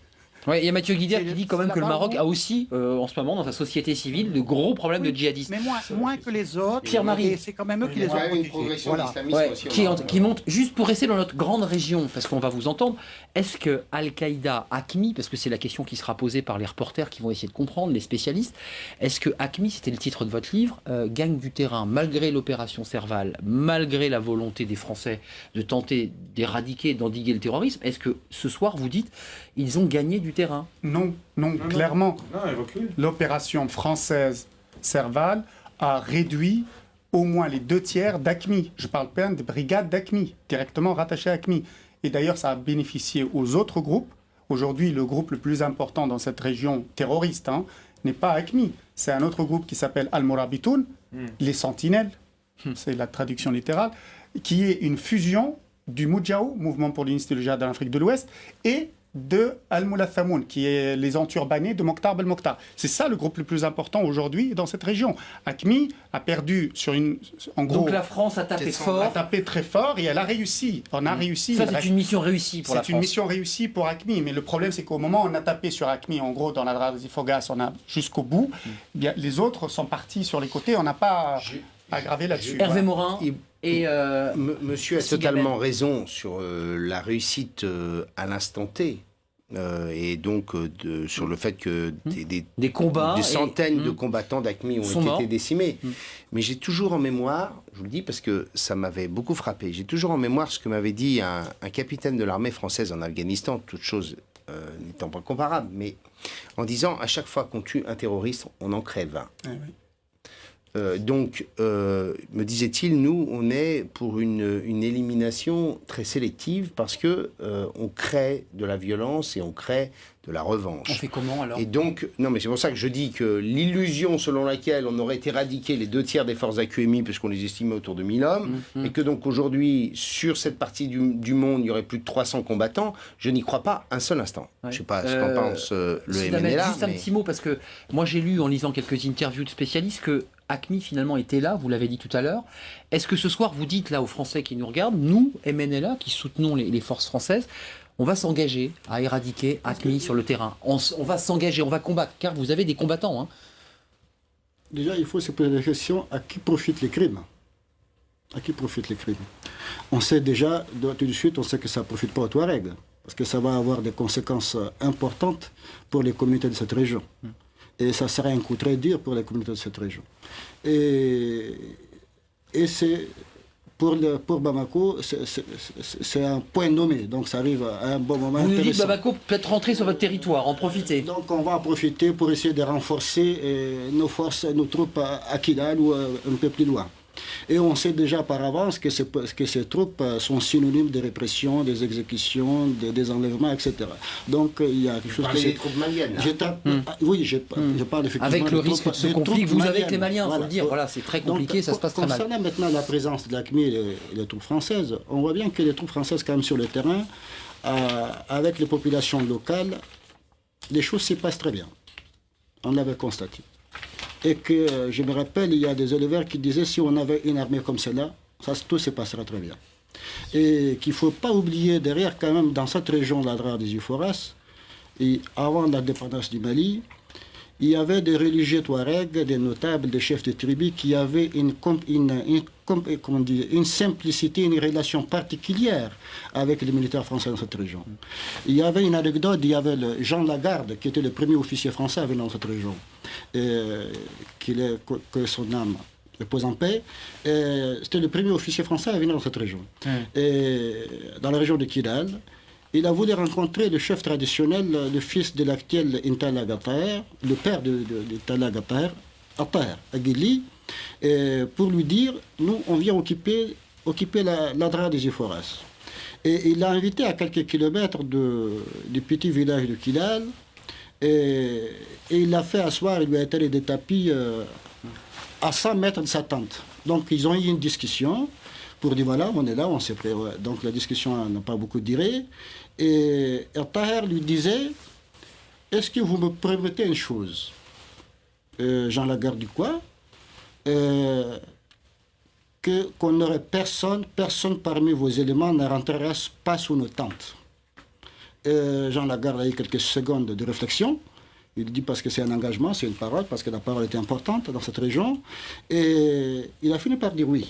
Ouais, il y a Mathieu Guider qui C'est- dit quand même c'est que le là-bas, Maroc non a aussi, en ce moment, dans sa société civile, de gros problèmes de djihadistes. Mais moins que les autres. Pierre-Marie. Et c'est quand même eux qui les ont Ouais, une protégés. progression Voilà. d'islamisme Ouais, aussi. qui monte, juste pour rester dans notre grande région, parce qu'on va vous entendre, est-ce que Al-Qaïda, AQMI, parce que c'est la question qui sera posée par les reporters qui vont essayer de comprendre, les spécialistes, est-ce que AQMI, c'était le titre de votre livre, gagne du terrain malgré l'opération Serval, malgré la volonté des Français de tenter d'éradiquer, d'endiguer le terrorisme? Est-ce que ce soir, vous dites, ils ont gagné du terrain? Non, clairement. Non, elle recule. L'opération française Serval a réduit au moins les 2/3 d'AQMI. Je parle bien des brigades d'AQMI, directement rattachées à AQMI. Et d'ailleurs, ça a bénéficié aux autres groupes. Aujourd'hui, le groupe le plus important dans cette région terroriste n'est pas AQMI. C'est un autre groupe qui s'appelle Al-Morabitoun, les Sentinelles, c'est la traduction littérale, qui est une fusion du Moudjaou, Mouvement pour l'unité du djihad de l'Afrique de l'Ouest, et de Al-Mulathamoun, qui est les enturbanés de Mokhtar Belmokhtar. C'est ça le groupe le plus important aujourd'hui dans cette région. AQMI a perdu en gros... Donc la France a tapé a fort. tapé très fort et elle a réussi. On a réussi. Ça, c'est une mission réussie pour la C'est une France. mission réussie pour AQMI. Mais le problème, c'est qu'au moment où on a tapé sur AQMI, en gros, dans la Dra des Fogas, on a jusqu'au bout. Bien, les autres sont partis sur les côtés. On n'a pas aggravé là-dessus. Hervé Voilà. Morin et... Monsieur a Sigaben. totalement raison sur la réussite à l'instant T. Et donc sur le fait que des combats, des centaines et- de combattants d'AQMI sont ont morts. été décimés. Mais j'ai toujours en mémoire, je vous le dis parce que ça m'avait beaucoup frappé, j'ai toujours en mémoire ce que m'avait dit un capitaine de l'armée française en Afghanistan, toute chose n'étant pas comparable, mais en disant à chaque fois qu'on tue un terroriste, on en crève un. Eh oui. Donc, me disait-il, nous, on est pour une élimination très sélective parce que on crée de la violence et on crée de la revanche. On fait comment alors? Et donc, non, mais c'est pour ça que je dis que l'illusion selon laquelle on aurait éradiqué les 2/3 des forces AQMI, puisqu'on les estimait autour de 1000 hommes, et que donc aujourd'hui, sur cette partie du monde, il y aurait plus de 300 combattants, je n'y crois pas un seul instant. Ouais. Je ne sais pas ce qu'en pense le Sidamet, MNLA. juste un petit mot, parce que moi j'ai lu en lisant quelques interviews de spécialistes que AQMI finalement était là, vous l'avez dit tout à l'heure. Est-ce que ce soir vous dites là aux Français qui nous regardent, nous, MNLA, qui soutenons les forces françaises, on va s'engager à éradiquer AQMI sur le terrain. On va s'engager, on va combattre, car vous avez des combattants. Hein. Déjà, il faut se poser la question à qui profitent les crimes. À qui profitent les crimes? On sait déjà, tout de suite, on sait que ça ne profite pas aux Touaregs, parce que ça va avoir des conséquences importantes pour les communautés de cette région. Et ça serait un coup très dur pour les communautés de cette région. Et c'est... Pour Bamako, c'est un point nommé, donc ça arrive à un bon moment. Vous nous dites intéressant. Bamako peut-être rentrer sur votre territoire, en profiter. Donc on va en profiter pour essayer de renforcer nos forces, nos troupes à Kidal ou un peu plus loin. Et on sait déjà par avance que ces troupes sont synonymes de répression, des exécutions, des enlèvements, etc. Donc il y a quelque chose Vous parlez des troupes maliennes, là. Oui, je parle effectivement Avec le des risque de troupes- ce des conflit que troupes vous avez avec les maliennes. Maliens, il faut le dire. Voilà, c'est très compliqué, ça se passe très mal. Concernant maintenant la présence de l'AQMI et les troupes françaises, on voit bien que les troupes françaises, quand même, sur le terrain, avec les populations locales, les choses s'y passent très bien. On l'avait constaté. Et que, je me rappelle, il y a des éleveurs qui disaient si on avait une armée comme celle-là, tout se passera très bien. Et qu'il ne faut pas oublier derrière, quand même, dans cette région de la Dra des Iforas, et avant l'indépendance du Mali, il y avait des religieux touaregs, des notables, des chefs de tribu qui avaient une simplicité, une relation particulière avec les militaires français dans cette région. Il y avait une anecdote, il y avait Jean Lagarde, qui était le premier officier français à venir dans cette région, que son âme repose en paix. C'était le premier officier français à venir dans cette région. Et dans la région de Kidal, il a voulu rencontrer le chef traditionnel, le fils de l'actuel Intala Gattaher, le père de Intala Gattaher, Aguili, pour lui dire, nous, on vient occuper la Dra des Iforas. Et il l'a invité à quelques kilomètres du petit village de Kidal, et il l'a fait asseoir, il lui a étalé des tapis à 100 mètres de sa tente. Donc ils ont eu une discussion pour dire voilà, on est là, on s'est prêt. Ouais. Donc la discussion n'a pas beaucoup duré. Et Taher lui disait est-ce que vous me permettez une chose Jean Lagarde dit quoi qu'on n'aurait personne parmi vos éléments ne rentrerait pas sous nos tentes. Jean Lagarde a eu quelques secondes de réflexion. Il dit parce que c'est un engagement, c'est une parole, parce que la parole était importante dans cette région. Et il a fini par dire oui.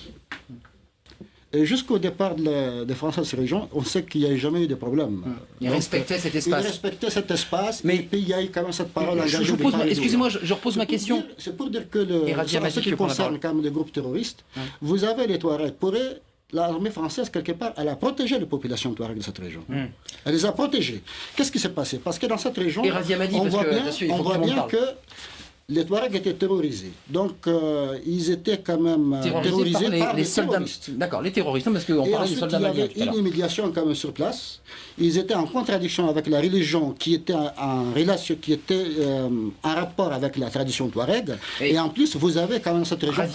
Et jusqu'au départ des Français de cette région, on sait qu'il n'y a jamais eu de problème. Il respectait cet espace. Il respectait cet espace, Mais et puis il y a eu quand même cette parole engagée. Excusez-moi, je repose ma question. C'est pour dire que Et Razia sur ce qui concerne quand même les groupes terroristes, vous avez les Touaregs. Pour eux, l'armée française, quelque part, elle a protégé les populations Touaregs de cette région. Elle les a protégées. Qu'est-ce qui s'est passé? Parce que dans cette région, Et Razia Madi, on parce voit que, bien, bien sûr, il faut on voit que tout le monde bien parle. que les Touaregs étaient terrorisés. Donc, ils étaient quand même terrorisés par les soldats. terroristes. D'accord, les terroristes, parce qu'on Et parlait des ensuite, soldats il y maliens avait tout à l'heure. une humiliation quand même sur place. Ils étaient en contradiction avec la religion qui était en relation, qui était en rapport avec la tradition touareg. Et en plus, vous avez quand même cette région,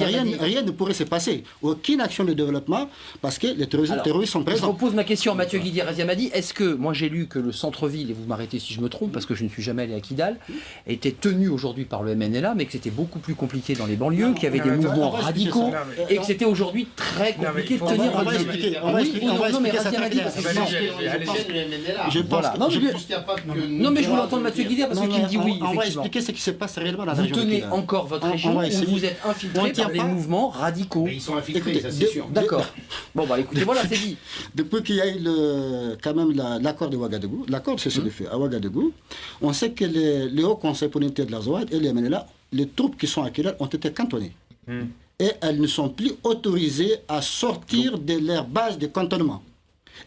rien ne pourrait se passer. Aucune action de développement parce que les terroristes sont Je présents. repose ma question à Mathieu Guidi Razia Madi. Est-ce que, moi j'ai lu que le centre-ville, et vous m'arrêtez si je me trompe, parce que je ne suis jamais allé à Kidal, était tenu aujourd'hui par le MNLA, mais que c'était beaucoup plus compliqué dans les banlieues, qu'il y avait des mouvements radicaux, et que c'était aujourd'hui très compliqué de tenir On va expliquer. On va expliquer cette Je pense non, mais je voulais entendre Mathieu Guidi parce qu'il dit oui. On va expliquer ce qui se passe réellement dans la Vous région. tenez encore votre région où vous êtes infiltré par les mouvements radicaux. Mais ils sont infiltrés, ça c'est sûr. D'accord. Bon, bah écoutez, voilà, c'est dit. Depuis qu'il y a eu quand même l'accord de Ouagadougou, l'accord c'est ce qu'il fait à Ouagadougou, on sait que les hauts conseils pour l'unité de la Zouad et les MNLA, les troupes qui sont à Kidal ont été cantonnées. Et elles ne sont plus autorisées à sortir de leur base de cantonnement.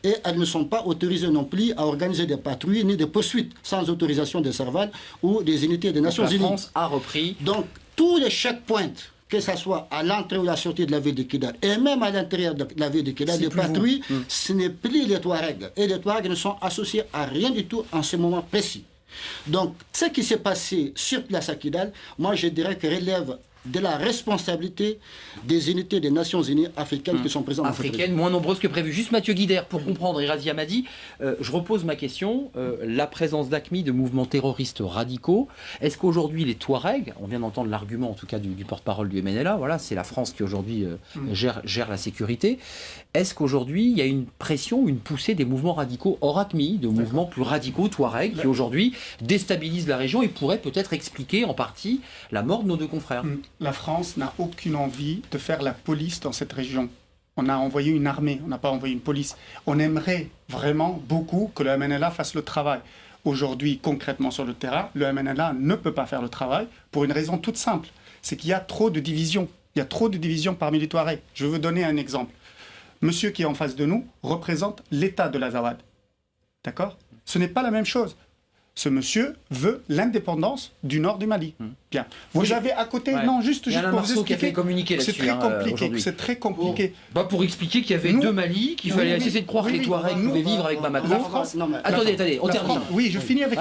Et elles ne sont pas autorisées non plus à organiser des patrouilles ni des poursuites sans autorisation des Serval ou des unités des Nations Unies. La France a repris. Donc, tous les checkpoints, que ce soit à l'entrée ou à la sortie de la ville de Kidal, et même à l'intérieur de la ville de Kidal, les patrouilles, ce n'est plus les Touaregs. Et les Touaregs ne sont associés à rien du tout en ce moment précis. Donc, ce qui s'est passé sur place à Kidal, moi je dirais que relève de la responsabilité des unités des Nations Unies africaines qui sont présentes. Africaines, moins nombreuses que prévu. Juste Mathieu Guider, pour comprendre, et Razia Madi, je repose ma question. La présence d'AQMI, de mouvements terroristes radicaux, est-ce qu'aujourd'hui les Touaregs, on vient d'entendre l'argument en tout cas du porte-parole du MNLA, voilà, c'est la France qui aujourd'hui gère la sécurité, est-ce qu'aujourd'hui il y a une pression, une poussée des mouvements radicaux hors AQMI, de mouvements plus radicaux Touaregs, qui aujourd'hui déstabilisent la région et pourraient peut-être expliquer en partie la mort de nos deux confrères? La France n'a aucune envie de faire la police dans cette région. On a envoyé une armée, on n'a pas envoyé une police. On aimerait vraiment beaucoup que le MNLA fasse le travail. Aujourd'hui, concrètement sur le terrain, le MNLA ne peut pas faire le travail pour une raison toute simple. C'est qu'il y a trop de divisions. Il y a trop de divisions parmi les Touaregs. Je veux vous donner un exemple. Monsieur qui est en face de nous représente l'État de l'Azawad. D'accord? Ce n'est pas la même chose. Ce monsieur veut l'indépendance du nord du Mali. Bien. Vous avez à côté, non, juste pour vous expliquer, c'est très compliqué. C'est très compliqué. Pour expliquer qu'il y avait deux Mali, qu'il fallait essayer de croire que les Touaregs pouvaient vivre avec Bamako. Attendez, on termine. Oui, je finis avec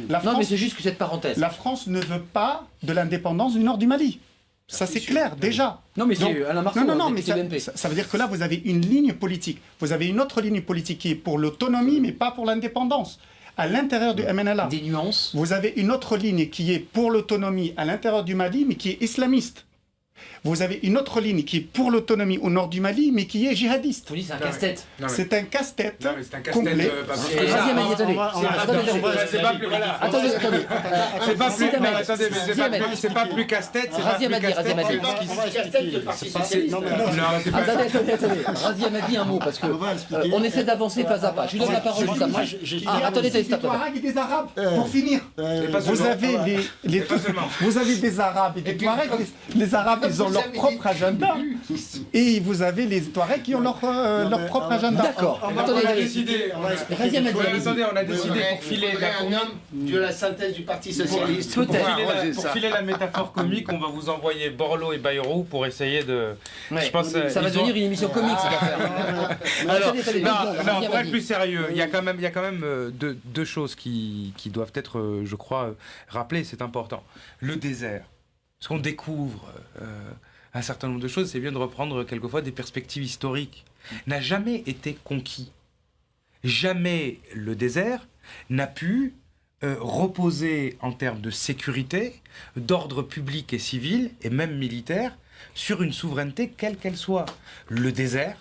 la France. Non, mais c'est juste que cette parenthèse. La France ne veut pas de l'indépendance du nord du Mali. Ça, c'est clair, déjà. Non, mais c'est Alain Marceau. Non, mais ça veut dire que là, vous avez une ligne politique. Vous avez une autre ligne politique qui est pour l'autonomie, mais pas pour l'indépendance. À l'intérieur du MNLA, des nuances. Vous avez une autre ligne qui est pour l'autonomie à l'intérieur du Mali, mais qui est islamiste. Vous avez une autre ligne qui est pour l'autonomie au nord du Mali, mais qui est djihadiste. Vous dites c'est un casse-tête. C'est un casse-tête complet. C'est pas plus casse-tête. Razia Madi. Razia Madi, un mot, parce que on essaie d'avancer pas à pas. Je lui donne la parole juste après. Attendez, des Touaregs et des Arabes, pour finir. Vous avez des Arabes et des Touaregs. Les Arabes, ils ont leur propre agenda. Et vous avez les Touaregs qui ont leur propre agenda. D'accord. On a décidé pour filer de la synthèse du Parti Socialiste. Pour filer la métaphore comique, on va vous envoyer Borloo et Bayrou pour essayer de... Je pense ça va devenir une émission comique, cette affaire. Alors, pour être plus sérieux, il y a quand même deux choses qui doivent être, je crois, rappelées, c'est important. Le désert. Parce qu'on découvre un certain nombre de choses, c'est bien de reprendre quelquefois des perspectives historiques. N'a jamais été conquis. Jamais le désert n'a pu reposer en termes de sécurité, d'ordre public et civil, et même militaire, sur une souveraineté quelle qu'elle soit. Le désert,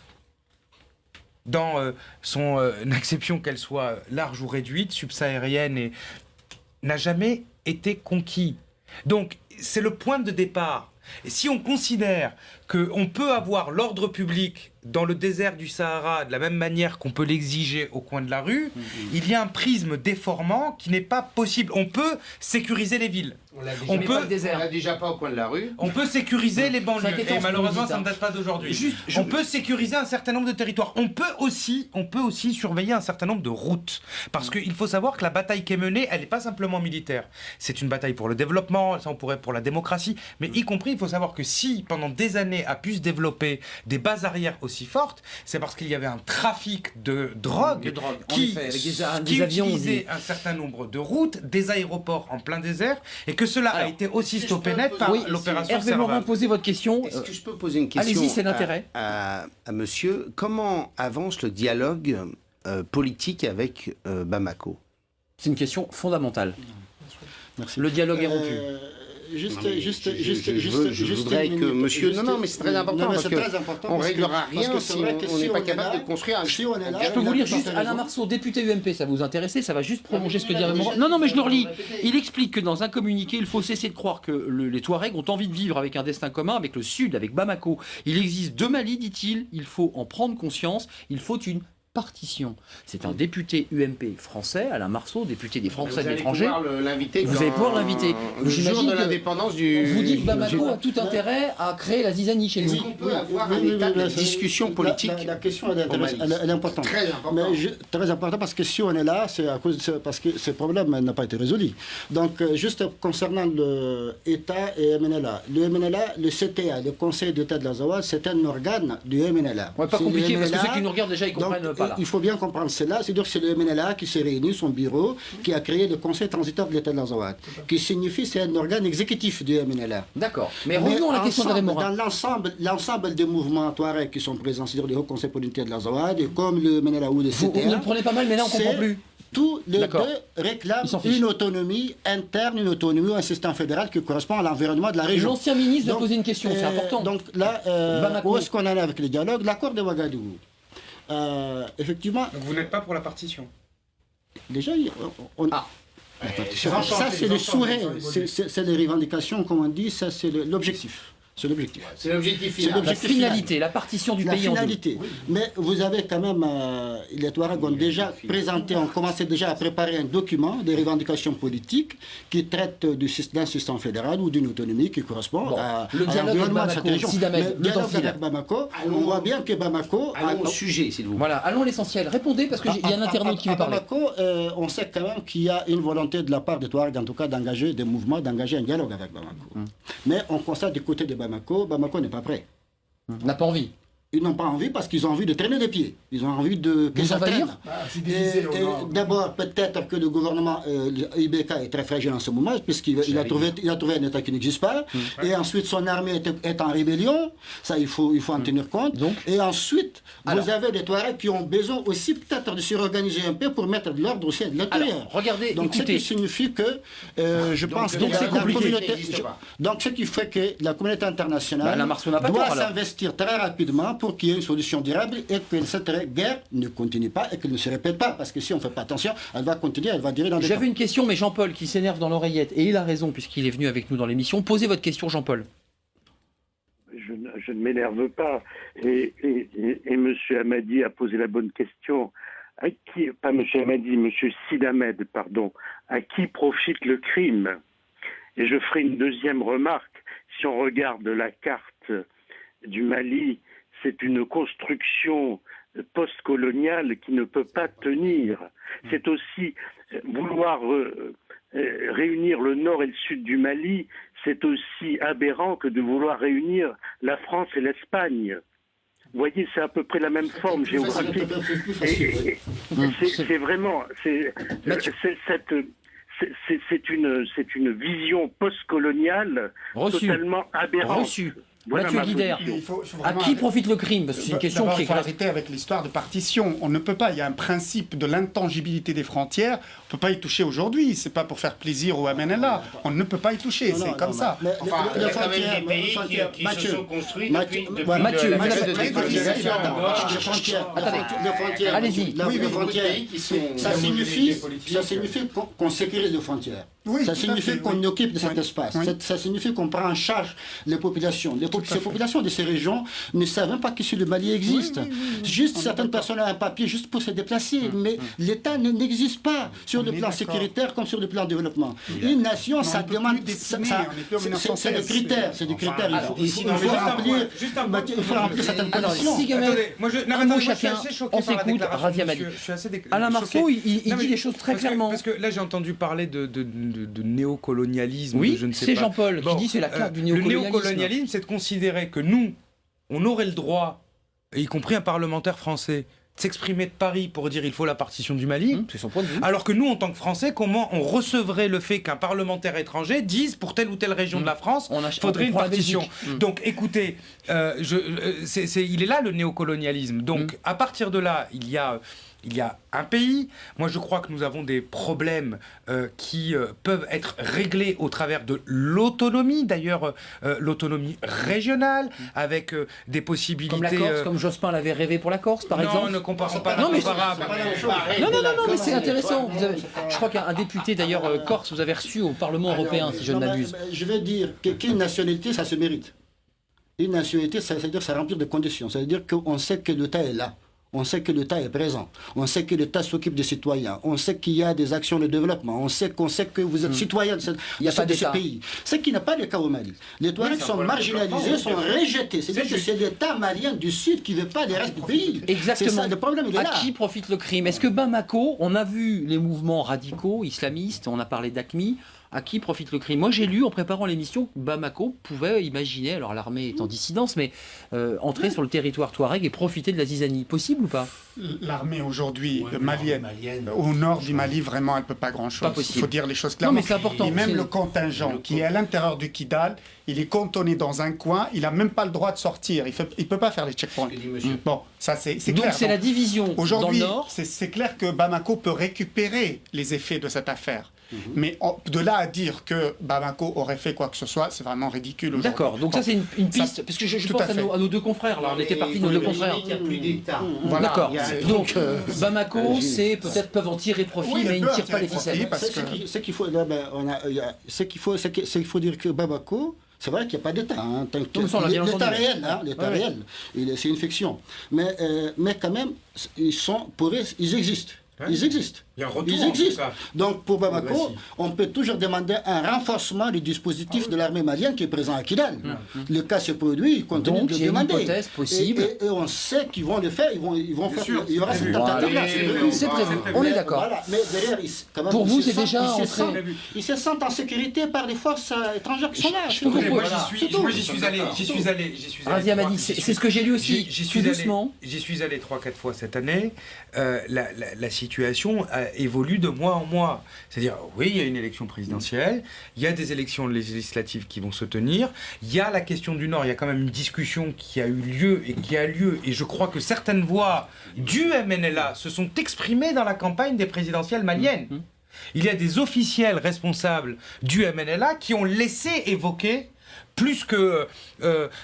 dans son acception, qu'elle soit large ou réduite, subsaharienne, et n'a jamais été conquis. Donc, c'est le point de départ. Et si on considère qu'on peut avoir l'ordre public dans le désert du Sahara de la même manière qu'on peut l'exiger au coin de la rue, il y a un prisme déformant qui n'est pas possible. On peut sécuriser les villes. On l'a déjà pas au coin de la rue. On peut sécuriser les banlieues. Et malheureusement, ça ne date pas d'aujourd'hui. On peut sécuriser un certain nombre de territoires. On peut aussi surveiller un certain nombre de routes. Parce qu'il faut savoir que la bataille qui est menée, elle n'est pas simplement militaire. C'est une bataille pour le développement, ça on pourrait pour la démocratie. Mais y compris, il faut savoir que si pendant des années a pu se développer des bases arrières aussi fortes, c'est parce qu'il y avait un trafic de drogue qui utilisait un certain nombre de routes, des aéroports en plein désert, et que cela a été aussi stoppé net par l'opération Hervé Morin, posez votre question. Est-ce que je peux poser une question Allez-y, c'est l'intérêt. À monsieur? Comment avance le dialogue politique avec Bamako? C'est une question fondamentale. Merci. Le dialogue est rompu. Je voudrais que monsieur... Non, mais c'est très important, parce qu'on ne réglera rien si on n'est pas capable de construire un... Je peux vous lire juste Alain Marceau, député UMP, ça vous intéresse? Ça va juste prolonger ce que dit Hervé Morin. Non, mais je le relis. Il explique que dans un communiqué, il faut cesser de croire que les Touaregs ont envie de vivre avec un destin commun avec le Sud, avec Bamako. Il existe deux Mali, dit-il, il faut en prendre conscience, il faut une partition. C'est un député UMP français, Alain Marceau, député des Français de l'étranger. Vous allez pouvoir l'inviter. Le jour de l'indépendance du... Vous dites que Bamako a tout intérêt à créer la zizanie chez nous. On peut avoir un état de discussion politique. La question elle est importante. Très importante. Très important parce que si on est là, c'est parce que ce problème n'a pas été résolu. Donc, juste concernant l'État et MNLA. Le MNLA, le CTA, le Conseil d'État de l'Azawad, c'est un organe du MNLA. Ouais, pas compliqué parce que ceux qui nous regardent déjà, ils comprennent pas. Il faut bien comprendre cela, c'est-à-dire que c'est le MNLA qui s'est réuni, son bureau, qui a créé le Conseil transitaire de l'État de l'Azawad, qui signifie c'est un organe exécutif du MNLA. D'accord. Mais revenons à la question d'Hervé Morin. Dans l'ensemble des mouvements touaregs qui sont présents, c'est-à-dire le Haut Conseil politique de l'Azawad, et comme le MNLA ou le CTA... Vous ne le prenez pas mal, mais là on ne comprend plus. Tous les deux réclament une autonomie interne, une autonomie ou un système fédéral qui correspond à l'environnement de la région. L'ancien ministre va poser une question, c'est important. Donc là, où est-ce qu'on en est avec les dialogues? L'accord de Ouagadougou. Effectivement. Donc vous n'êtes pas pour la partition? Déjà, ça c'est le souhait, c'est les revendications, comme on dit, ça c'est l'objectif. C'est l'objectif. C'est l'objectif final. La finalité, la partition du pays en deux. La finalité. Mais vous avez quand même, les Touaregs ont déjà présenté, ont commencé déjà à préparer un document des revendications politiques qui traite d'un système fédéral ou d'une autonomie qui correspond à l'environnement de cette région. Le dialogue avec Bamako, on voit bien que Bamako... Allons au sujet, s'il vous plaît. Voilà, allons à l'essentiel. Répondez, parce qu'il y a un internaute qui veut parler. À Bamako, on sait quand même qu'il y a une volonté de la part des Touaregs, en tout cas, d'engager des mouvements, d'engager un dialogue avec Bamako. Mais on constate du côté de Bamako n'est pas prêt. N'a pas envie. Ils n'ont pas envie parce qu'ils ont envie de traîner des pieds. Ils ont envie de... D'abord, peut-être que le gouvernement IBK est très fragile en ce moment, puisqu'il a trouvé un État qui n'existe pas. Et ensuite, son armée est en rébellion. Ça, il faut en tenir compte. Et ensuite, vous avez des Touaregs qui ont besoin aussi peut-être de se réorganiser un peu pour mettre de l'ordre aussi à l'intérieur. Regardez, donc, écoutez. Ce qui signifie que, je pense que la communauté... Donc, ce qui fait que la communauté internationale doit s'investir très rapidement pour qu'il y ait une solution durable et que cette guerre ne continue pas et qu'elle ne se répète pas. Parce que si on ne fait pas attention, elle va continuer, elle va durer dans des temps. J'avais une question, mais Jean-Paul qui s'énerve dans l'oreillette, et il a raison puisqu'il est venu avec nous dans l'émission. Posez votre question, Jean-Paul. Je ne m'énerve pas. Et M. Hamadi a posé la bonne question. À qui, pas M. Hamadi, M. Sid Ahmed, pardon. À qui profite le crime? Et je ferai une deuxième remarque. Si on regarde la carte du Mali, c'est une construction post-coloniale qui ne peut pas tenir. C'est aussi vouloir réunir le nord et le sud du Mali, c'est aussi aberrant que de vouloir réunir la France et l'Espagne. Vous voyez, c'est à peu près la même forme géographique. C'est vraiment... C'est une vision post-coloniale totalement aberrante. Voilà Mathieu ma Guidère, position. Il faut à vraiment qui profite le crime? Parce que c'est une question D'abord, qui il est faut claire. arrêter avec l'histoire de partition. On ne peut pas, il y a un principe de l'intangibilité des frontières, on ne peut pas y toucher aujourd'hui. C'est pas pour faire plaisir au MNLA. On ne peut pas y toucher, Non, c'est non, comme non, ça. mais Enfin, Il y a quand même des pays qui se sont construits depuis Mathieu, la Mathieu, période de Les décolonisation. frontières, Attendez. les frontières, Allez-y. les frontières, ça signifie qu'on sécurise les frontières. Oui, Ça tout à signifie fait, qu'on oui. occupe de cet Oui, espace. oui. Ça signifie qu'on prend en charge les populations. Ces populations de ces régions ne savent même pas que le Mali existe. Juste certaines personnes ont un papier juste pour se déplacer, mais l'État n'existe pas sur le plan sécuritaire comme sur le plan développement. Une nation, ça demande... C'est des critères, c'est des critères. Il faut remplir certaines conditions. Attendez, moi je, non, Un attendez, mot moi, je suis chacun, assez choqué on par la s'écoute, déclaration Radia de Mali. monsieur. Je suis assez Alain choqué. Marceau, il Non, dit mais des choses très parce que- clairement. Parce que là, j'ai entendu parler de néocolonialisme. Oui, je ne sais c'est pas. Jean-Paul qui Bon, dit c'est la carte du Le néocolonialisme. néocolonialisme, c'est de considérer que nous, on aurait le droit, y compris un parlementaire français, de s'exprimer de Paris pour dire il faut la partition du Mali. C'est son point de vue. Alors que nous, en tant que Français, comment on recevrait le fait qu'un parlementaire étranger dise pour telle ou telle région de la France, On faudrait une comprend la partition. Belgique. Donc, écoutez, il est là le néocolonialisme. Donc, à partir de là, il y a un pays. Moi, je crois que nous avons des problèmes qui peuvent être réglés au travers de l'autonomie, d'ailleurs l'autonomie régionale, avec des possibilités... Comme la Corse, comme Jospin l'avait rêvé pour la Corse, par exemple. Non, ne comparons pas Non, mais l'incomparable. Non, mais c'est intéressant. Je crois qu'un député, d'ailleurs, corse, vous avez reçu au Parlement européen, si je ne m'abuse. Je vais dire qu'une nationalité, ça se mérite. Une nationalité, ça veut dire ça remplit des conditions. Ça veut dire qu'on sait que l'État est là. On sait que l'État est présent. On sait que l'État s'occupe des citoyens. On sait qu'il y a des actions de développement. On sait que vous êtes citoyen de ce pays. Ce qui n'est pas le cas au Mali. Les Touaregs sont marginalisés, sont rejetés. C'est-à-dire que c'est l'État malien du Sud qui ne veut pas des restes du pays. Exactement. C'est ça, le problème, il est À là. qui profite le crime? Est-ce que Bamako, on a vu les mouvements radicaux, islamistes, on a parlé d'AQMI, à qui profite le crime? Moi, j'ai lu en préparant l'émission que Bamako pouvait imaginer, alors l'armée est en dissidence, mais entrer sur le territoire touareg et profiter de la zizanie. Possible ou pas? L'armée aujourd'hui malienne, au nord du Mali, vraiment, elle ne peut pas grand-chose. Pas possible. Il faut dire les choses Non, clairement. mais c'est important. Et même C'est- le contingent qui est à l'intérieur du Kidal, il est cantonné dans un coin, il n'a même pas le droit de sortir. Il ne peut pas faire les checkpoints. Bon, ça c'est clair. Donc c'est la division dans le Aujourd'hui, nord. c'est clair que Bamako peut récupérer les effets de cette affaire. Mais de là à dire que Bamako aurait fait quoi que ce soit, c'est vraiment ridicule aujourd'hui. D'accord, donc ça c'est une piste, parce que je tout pense à à fait. nos deux confrères, là, on était partis de nos deux confrères. Il n'y a plus d'État. Voilà. D'accord, Il y a- donc Bamako, c'est peut-être peuvent en tirer profit, Oui, mais elle ils ne peut tirent pas en les tirer ficelles. profit. Ce qu'il faut, là, ce qu'il faut dire que Bamako, c'est vrai qu'il n'y a pas d'État. Hein, Non, ça, on l'a bien l'État entendu. réel, hein, l'État Ouais, réel, c'est une fiction. Mais quand même, pour eux, ils existent. Ils existent. Il y a un retour, Ils en existent. tout cas. Donc pour Bamako, on peut toujours demander un renforcement du dispositif de l'armée malienne qui est présent à Kidal. Le cas se produit, ils continuent Donc, de il y a une demander. hypothèse possible. Et on sait qu'ils vont le faire, ils vont faire. sûr, il y aura c'est cette prévu. tentative-là. C'est prévu, on est d'accord. Voilà. Mais derrière, quand même, Pour ils vous, se c'est déjà sentent- entré. ils se sentent en sécurité par les forces étrangères qui sont là. Je peux Moi, comprendre. j'y suis allé. Radia Mali, c'est ce que j'ai lu aussi, tout doucement. J'y suis allé 3-4 fois cette année. La situation évolue de mois en mois. C'est-à-dire, oui, il y a une élection présidentielle, il y a des élections législatives qui vont se tenir, il y a la question du Nord, il y a quand même une discussion qui a eu lieu et qui a lieu, et je crois que certaines voix du MNLA se sont exprimées dans la campagne des présidentielles maliennes. Il y a des officiels responsables du MNLA qui ont laissé évoquer plus que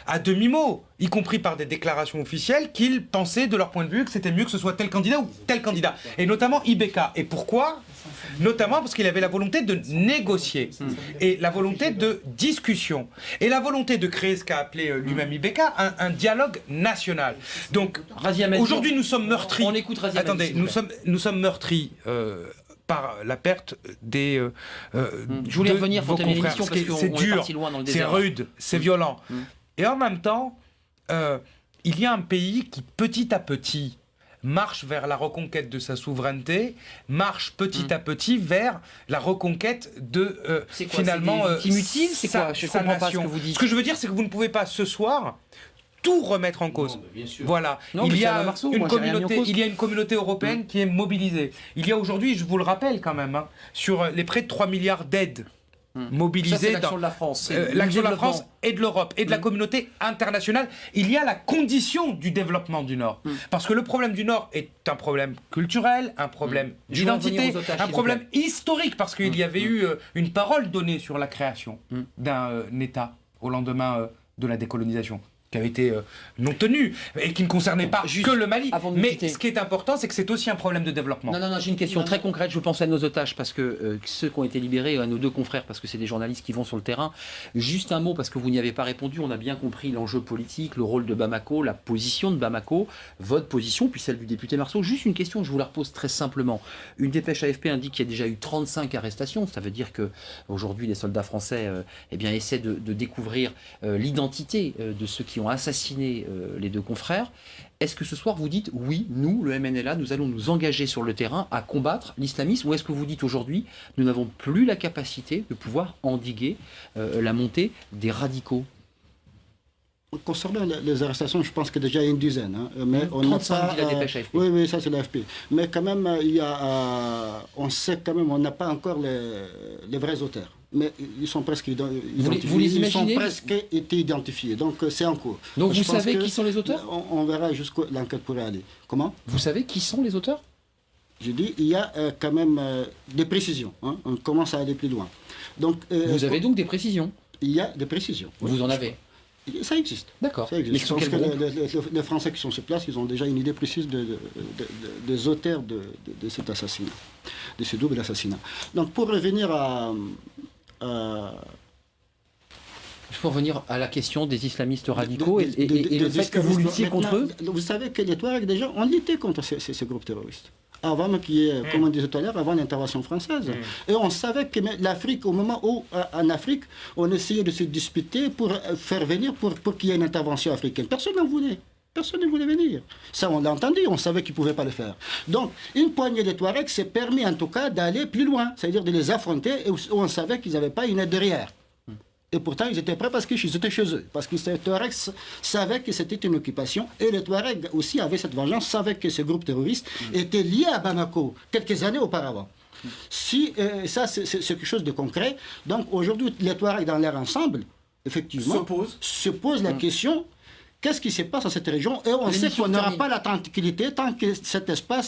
à demi-mot, y compris par des déclarations officielles, qu'ils pensaient de leur point de vue que c'était mieux que ce soit tel candidat ou tel candidat. Et notamment Ibeka. Et pourquoi ? Notamment parce qu'il avait la volonté de négocier, et la volonté de discussion, et la volonté de créer ce qu'a appelé lui-même Ibeka, un dialogue national. Donc, Radia Mali, aujourd'hui nous sommes meurtris. on écoute Radia Mali, Attendez, s'il vous plaît. nous sommes meurtris par la perte des Je voulais de revenir pour vos terminer confrères. l'émission parce qu'on C'est est dur, parti loin dans le c'est désert. rude, c'est violent. Et en même temps, il y a un pays qui petit à petit marche vers la reconquête de sa souveraineté, marche petit à petit vers la reconquête de C'est quoi, finalement c'est des victimes utiles, c'est quoi Je sa comprends pas ce nation. que vous dites. Ce que je veux dire, c'est que vous ne pouvez pas ce soir tout remettre en cause. Voilà. Non, mais Il y c'est a Alain Marceau, une moi, j'ai rien mis en communauté, cause. il y a une communauté européenne qui est mobilisée. Il y a aujourd'hui, je vous le rappelle quand même, sur les près de 3 milliards d'aides Ça, c'est mobilisés l'action dans de la France. C'est l'action de la développement. France et de l'Europe et de la communauté internationale. Il y a la condition du développement du Nord. Parce que le problème du Nord est un problème culturel, un problème Je vais en venir d'identité, aux otages, un s'il problème vous plaît. historique, parce qu'il y avait eu une parole donnée sur la création d'un État au lendemain de la décolonisation, qui avait été non tenue et qui ne concernait pas Juste que le Mali. avant de nous Mais quitter. ce qui est important, c'est que c'est aussi un problème de développement. Non, j'ai une question très concrète. Je pense à nos otages, parce que ceux qui ont été libérés, à nos deux confrères, parce que c'est des journalistes qui vont sur le terrain. Juste un mot, parce que vous n'y avez pas répondu. On a bien compris l'enjeu politique, le rôle de Bamako, la position de Bamako, votre position, puis celle du député Marceau. Juste une question, je vous la repose très simplement. Une dépêche AFP indique qu'il y a déjà eu 35 arrestations. Ça veut dire que aujourd'hui, les soldats français essaient de découvrir l'identité de ceux qui ont assassiné les deux confrères. Est-ce que ce soir vous dites oui, nous, le MNLA, nous allons nous engager sur le terrain à combattre l'islamisme, ou est-ce que vous dites aujourd'hui nous n'avons plus la capacité de pouvoir endiguer la montée des radicaux? Concernant les arrestations, je pense que déjà il y a une dizaine. Mais on n'a 35 pas. dit la dépêche AFP. Oui, ça c'est l'AFP. Mais quand même, on sait quand même, on n'a pas encore les vrais auteurs. Mais ils sont presque identifiés. Vous les imaginez? Ils sont presque été identifiés. Donc c'est en cours. Donc Je vous pense savez que qui sont les auteurs? On verra jusqu'où l'enquête pourrait aller. Comment? Vous savez qui sont les auteurs? Je dis, il y a quand même des précisions. On commence à aller plus loin. Donc, Vous avez donc des précisions? Il y a des précisions. Vous en avez? Ça existe. D'accord. Ça existe. Mais Je sur pense quel que groupe? les Français qui sont sur place, ils ont déjà une idée précise des auteurs de cet assassinat, de ce double assassinat. Donc pour revenir à Je peux revenir à la question des islamistes radicaux et le des fait que vous islamistes. luttiez contre eux. Maintenant, vous savez que les Touaregs, déjà, ont lutté contre ces groupes terroristes. Avant, comme on disait tout à l'heure, avant l'intervention française. Et on savait que l'Afrique, au moment où, en Afrique, on essayait de se disputer pour faire venir, pour qu'il y ait une intervention africaine. Personne n'en voulait. Personne ne voulait venir. Ça, on l'a entendu, on savait qu'ils ne pouvaient pas le faire. Donc, une poignée de Touaregs s'est permis, en tout cas, d'aller plus loin. C'est-à-dire de les affronter, et où on savait qu'ils n'avaient pas une aide derrière. Et pourtant, ils étaient prêts parce qu'ils étaient chez eux. Parce que les Touaregs savaient que c'était une occupation. Et les Touaregs aussi avaient cette vengeance, savaient que ce groupe terroriste était lié à Bamako quelques années auparavant. Ça, c'est quelque chose de concret. Donc aujourd'hui, les Touaregs dans leur ensemble, effectivement, se posent la question... Qu'est-ce qui se passe dans cette région? Et on sait qu'on n'aura pas la tranquillité tant que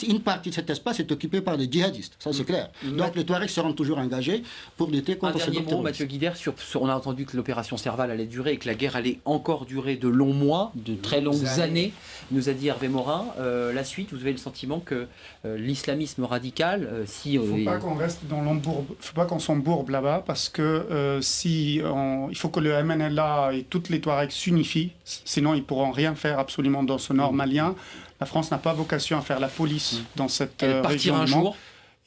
une partie de cet espace est occupée par les djihadistes. Ça, c'est clair. Donc les Touaregs seront toujours engagés pour lutter contre ces groupes terroristes. Mathieu Guidère, on a entendu que l'opération Serval allait durer et que la guerre allait encore durer de longs mois, de très longues années. Nous a dit Hervé Morin. La suite, vous avez le sentiment que l'islamisme radical, il ne faut pas qu'on reste dans l'embourbe, il ne faut pas qu'on s'embourbe là-bas, parce que il faut que le MNLA et toutes les Touaregs s'unifient, sinon ils ne pourront rien faire absolument dans ce nord malien. La France n'a pas vocation à faire la police dans cette région. Un jour.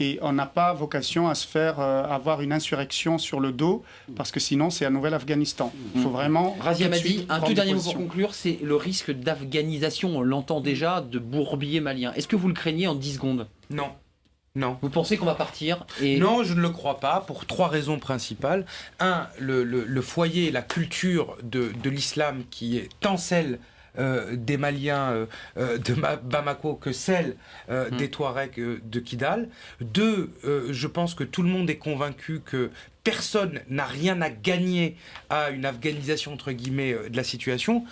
Et on n'a pas vocation à se faire avoir une insurrection sur le dos, parce que sinon c'est un nouvel Afghanistan. Il faut vraiment... Razia Madi, un tout dernier mot pour conclure, c'est le risque d'afghanisation, on l'entend déjà, de bourbier malien. Est-ce que vous le craignez en 10 secondes? Non. Non. Vous pensez qu'on va partir et... Non, je ne le crois pas, pour 3 raisons principales. Un, le foyer, la culture de l'islam qui est tant celle des Maliens de Bamako que celle des Touaregs de Kidal. 2, je pense que tout le monde est convaincu que personne n'a rien à gagner à une afghanisation, entre guillemets, de la situation.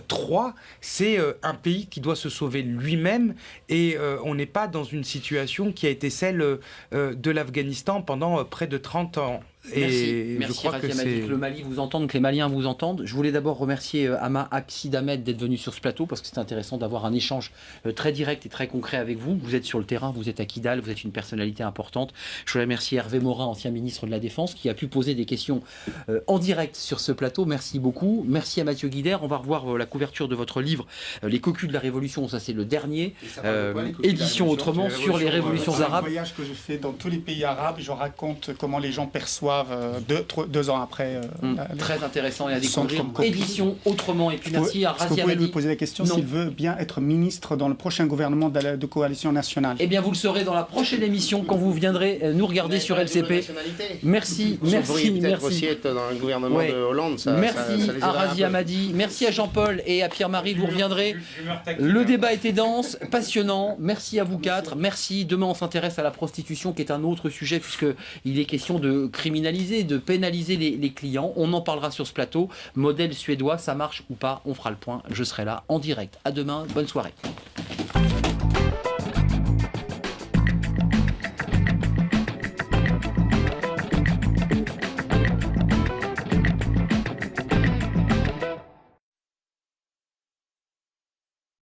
3, c'est un pays qui doit se sauver lui-même et on n'est pas dans une situation qui a été celle de l'Afghanistan pendant près de 30 ans. Merci, je crois que le Mali vous entende, que les Maliens vous entendent. Je voulais d'abord remercier Ama Aksid Ahmed d'être venu sur ce plateau parce que c'est intéressant d'avoir un échange très direct et très concret avec vous. Vous êtes sur le terrain, vous êtes à Kidal, vous êtes une personnalité importante. Je voulais remercier Hervé Morin, ancien ministre de la Défense, qui a pu poser des questions en direct sur ce plateau. Merci beaucoup. Merci à Mathieu Guidère. On va revoir la couverture de votre livre Les cocus de la Révolution. Ça, c'est le dernier. Édition autrement sur les révolutions arabes. Un voyage que je fais dans tous les pays arabes, je raconte comment les gens perçoivent 2 ans après. Très intéressant et à découvrir. Édition autrement. Et puis merci à Razia Madi. Vous pouvez lui poser la question s'il veut bien être ministre dans le prochain gouvernement de coalition nationale. Eh bien, vous le saurez dans la prochaine émission quand vous viendrez nous regarder sur LCP. Merci Merci, Vous merci, pourriez peut-être merci. aussi être dans le gouvernement Ouais. de Hollande. Merci ça les à aiderait un Razi peu. Hamadi, merci à Jean-Paul et à Pierre-Marie, vous reviendrez. Le débat était dense, passionnant. Merci à vous quatre. Merci. Demain, on s'intéresse à la prostitution, qui est un autre sujet, puisqu'il est question de criminaliser, de pénaliser les clients. On en parlera sur ce plateau. Modèle suédois, ça marche ou pas? On fera le point. Je serai là en direct. À demain. Bonne soirée.